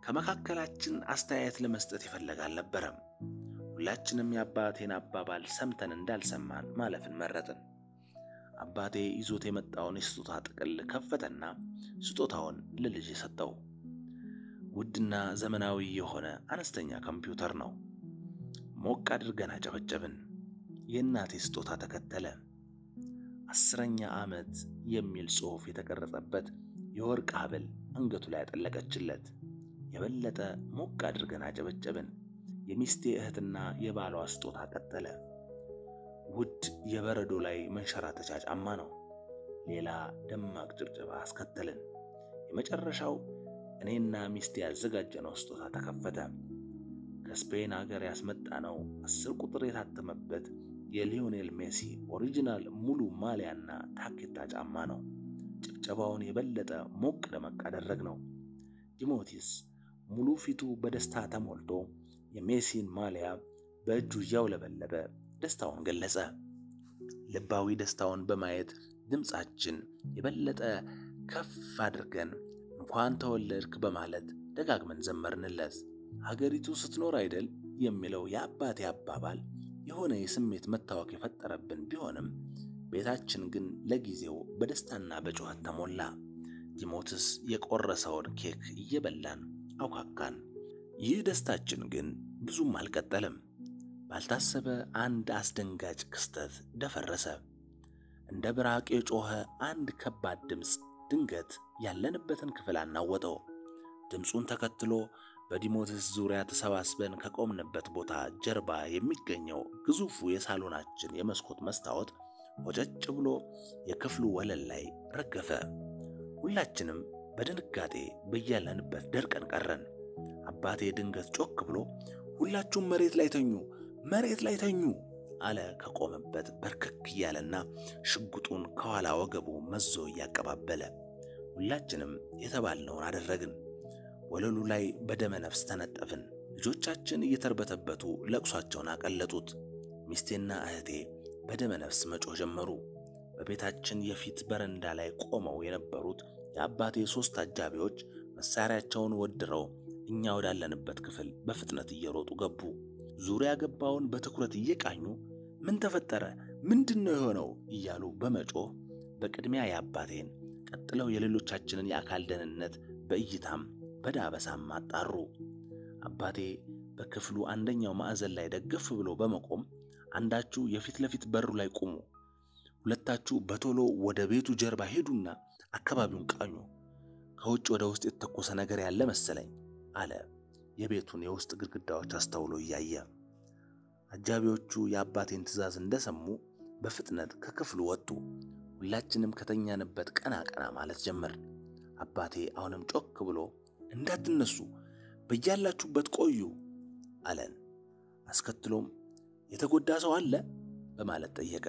ከመካከላችን አስተያየት ለመስጠት ይፈልግ አልነበረም። ሁላችንም የአባቴን አባባል ሰምተን እንዳልሰማን ማለፍን መረጥን። አባቴ ይዞት የመጣውን የስጦታ ጥቅል ከፈተና ስጦታውን ለልጄ ሰጠው። ውድና ዘመናዊ የሆነ አነስተኛ ኮምፒውተር ነው። ሞቅ አድርገን አጨበጨብን። የእናቴ ስጦታ ተከተለ። 10ኛ ዓመት የሚል ጽሑፍ የተቀረጸበት የወርቅ ሐብል አንገቱ ላይ ያጠለቀችለት። የበለጠ ሞቅ አድርገን አጨበጨብን። የሚስቴ እህትና የባሏ ስጦታ ቀጠለ። ውድ የበረዶ ላይ መንሸራተቻ ጫማ ነው። ሌላ ደማቅ ጭብጨባ አስከተልን። የመጨረሻው እኔና ሚስቴ ያዘጋጀነው ስጦታ ተከፈተ። ከስፔን ሀገር ያስመጣነው 10 ቁጥር የታተመበት የሊዮኔል ሜሲ ኦሪጂናል ሙሉ ማሊያና ታኬታ ጫማ ነው። ጭብጨባውን የበለጠ ሞቅ ደመቅ አደረግነው። ዲሞቲስ ሙሉ ፊቱ በደስታ ተሞልቶ የሜሲን ማሊያ በእጁ እያውለበለበ ደስታውን ገለጸ። ልባዊ ደስታውን በማየት ድምጻችን የበለጠ ከፍ አድርገን እንኳን ተወለድክ በማለት ደጋግመን ዘመርንለት። ሀገሪቱ ስትኖር አይደል የሚለው የአባቴ አባባል የሆነ የስሜት መታወክ የፈጠረብን ቢሆንም ቤታችን ግን ለጊዜው በደስታና በጩኸት ተሞላ። ዲሞትስ የቆረሰውን ኬክ እየበላን አውካካን። ይህ ደስታችን ግን ብዙም አልቀጠለም። ባልታሰበ አንድ አስደንጋጭ ክስተት ደፈረሰ። እንደ ብራቅ የጮኸ አንድ ከባድ ድምፅ ድንገት ያለንበትን ክፍል አናወጠው። ድምፁን ተከትሎ በዲሞትስ ዙሪያ ተሰባስበን ከቆምንበት ቦታ ጀርባ የሚገኘው ግዙፉ የሳሎናችን የመስኮት መስታወት ወጨጭ ብሎ የክፍሉ ወለል ላይ ረገፈ። ሁላችንም በድንጋጤ በያለንበት ደርቀን ቀረን። አባቴ ድንገት ጮክ ብሎ ሁላችሁም መሬት ላይ ተኙ አለ ከቆመበት በርከክ እያለና ሽጉጡን ከኋላ ወገቡ መዞ እያቀባበለ። ሁላችንም የተባልነውን አደረግን። ወለሉ ላይ በደመ ነፍስ ተነጠፍን። ልጆቻችን እየተርበተበቱ ለቅሷቸውን አቀለጡት። ሚስቴና እህቴ በደመ ነፍስ መጮህ ጀመሩ። በቤታችን የፊት በረንዳ ላይ ቆመው የነበሩት የአባቴ 3 አጃቢዎች መሳሪያቸውን ወድረው እኛ ወዳለንበት ክፍል በፍጥነት እየሮጡ ገቡ። ዙሪያ ገባውን በትኩረት እየቃኙ ምን ተፈጠረ? ምንድነው የሆነው? እያሉ በመጮህ በቅድሚያ የአባቴን ቀጥለው የሌሎቻችንን የአካል ደህንነት በእይታም በዳበሳም አጣሩ። አባቴ በክፍሉ አንደኛው ማዕዘን ላይ ደገፍ ብሎ በመቆም አንዳችሁ የፊት ለፊት በሩ ላይ ቁሙ፣ ሁለታችሁ በቶሎ ወደ ቤቱ ጀርባ ሄዱና አካባቢውን ቃኙ፣ ከውጭ ወደ ውስጥ የተተኮሰ ነገር ያለ መሰለኝ አለ የቤቱን የውስጥ ግድግዳዎች አስተውሎ እያየ። አጃቢዎቹ የአባቴን ትዕዛዝ እንደሰሙ በፍጥነት ከክፍሉ ወጡ። ሁላችንም ከተኛንበት ቀና ማለት ጀመርን። አባቴ አሁንም ጮክ ብሎ እንዳትነሱ፣ በያላችሁበት ቆዩ አለን። አስከትሎም የተጎዳ ሰው አለ በማለት ጠየቀ።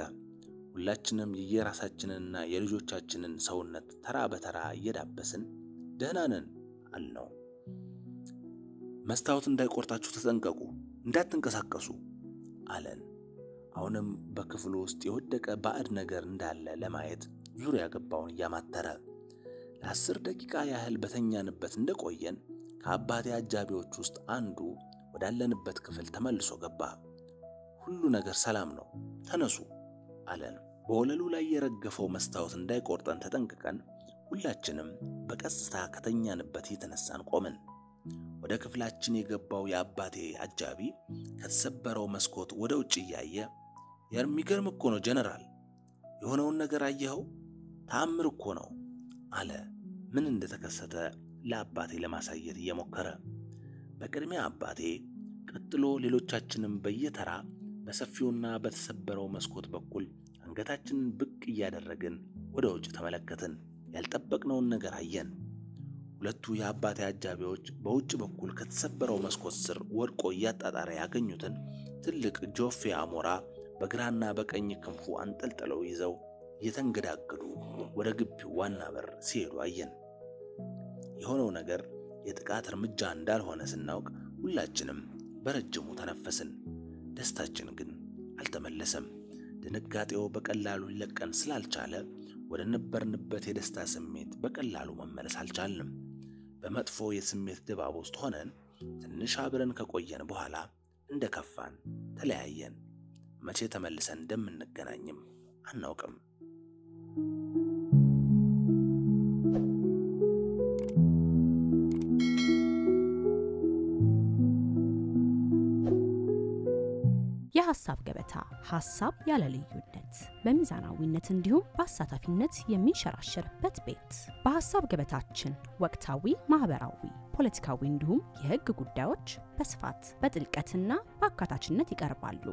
ሁላችንም የየራሳችንንና የልጆቻችንን ሰውነት ተራ በተራ እየዳበስን ደህና ነን አልነው። መስታወት እንዳይቆርጣችሁ ተጠንቀቁ፣ እንዳትንቀሳቀሱ አለን። አሁንም በክፍሉ ውስጥ የወደቀ ባዕድ ነገር እንዳለ ለማየት ዙሪያ ገባውን እያማተረ ለ10 ደቂቃ ያህል በተኛንበት እንደቆየን ከአባቴ አጃቢዎች ውስጥ አንዱ ወዳለንበት ክፍል ተመልሶ ገባ። ሁሉ ነገር ሰላም ነው፣ ተነሱ አለን። በወለሉ ላይ የረገፈው መስታወት እንዳይቆርጠን ተጠንቅቀን ሁላችንም በቀስታ ከተኛንበት የተነሳን ቆምን። ወደ ክፍላችን የገባው የአባቴ አጃቢ ከተሰበረው መስኮት ወደ ውጭ እያየ የሚገርም እኮ ነው ጀነራል፣ የሆነውን ነገር አየኸው? ተአምር እኮ ነው አለ። ምን እንደተከሰተ ለአባቴ ለማሳየት እየሞከረ። በቅድሚያ አባቴ፣ ቀጥሎ ሌሎቻችንም በየተራ በሰፊውና በተሰበረው መስኮት በኩል አንገታችንን ብቅ እያደረግን ወደ ውጭ ተመለከትን። ያልጠበቅነውን ነገር አየን። ሁለቱ የአባቴ አጃቢዎች በውጭ በኩል ከተሰበረው መስኮት ስር ወድቆ እያጣጣረ ያገኙትን ትልቅ ጆፌ አሞራ በግራና በቀኝ ክንፉ አንጠልጥለው ይዘው እየተንገዳገዱ ወደ ግቢው ዋና በር ሲሄዱ አየን። የሆነው ነገር የጥቃት እርምጃ እንዳልሆነ ስናውቅ ሁላችንም በረጅሙ ተነፈስን። ደስታችን ግን አልተመለሰም። ድንጋጤው በቀላሉ ሊለቀን ስላልቻለ ወደ ነበርንበት የደስታ ስሜት በቀላሉ መመለስ አልቻልንም። በመጥፎ የስሜት ድባብ ውስጥ ሆነን ትንሽ አብረን ከቆየን በኋላ እንደከፋን ተለያየን። መቼ ተመልሰን እንደምንገናኝም አናውቅም። የሐሳብ ገበታ ሐሳብ ያለ ልዩነት በሚዛናዊነት እንዲሁም በአሳታፊነት የሚንሸራሸርበት ቤት። በሐሳብ ገበታችን ወቅታዊ፣ ማህበራዊ፣ ፖለቲካዊ እንዲሁም የሕግ ጉዳዮች በስፋት በጥልቀትና በአካታችነት ይቀርባሉ።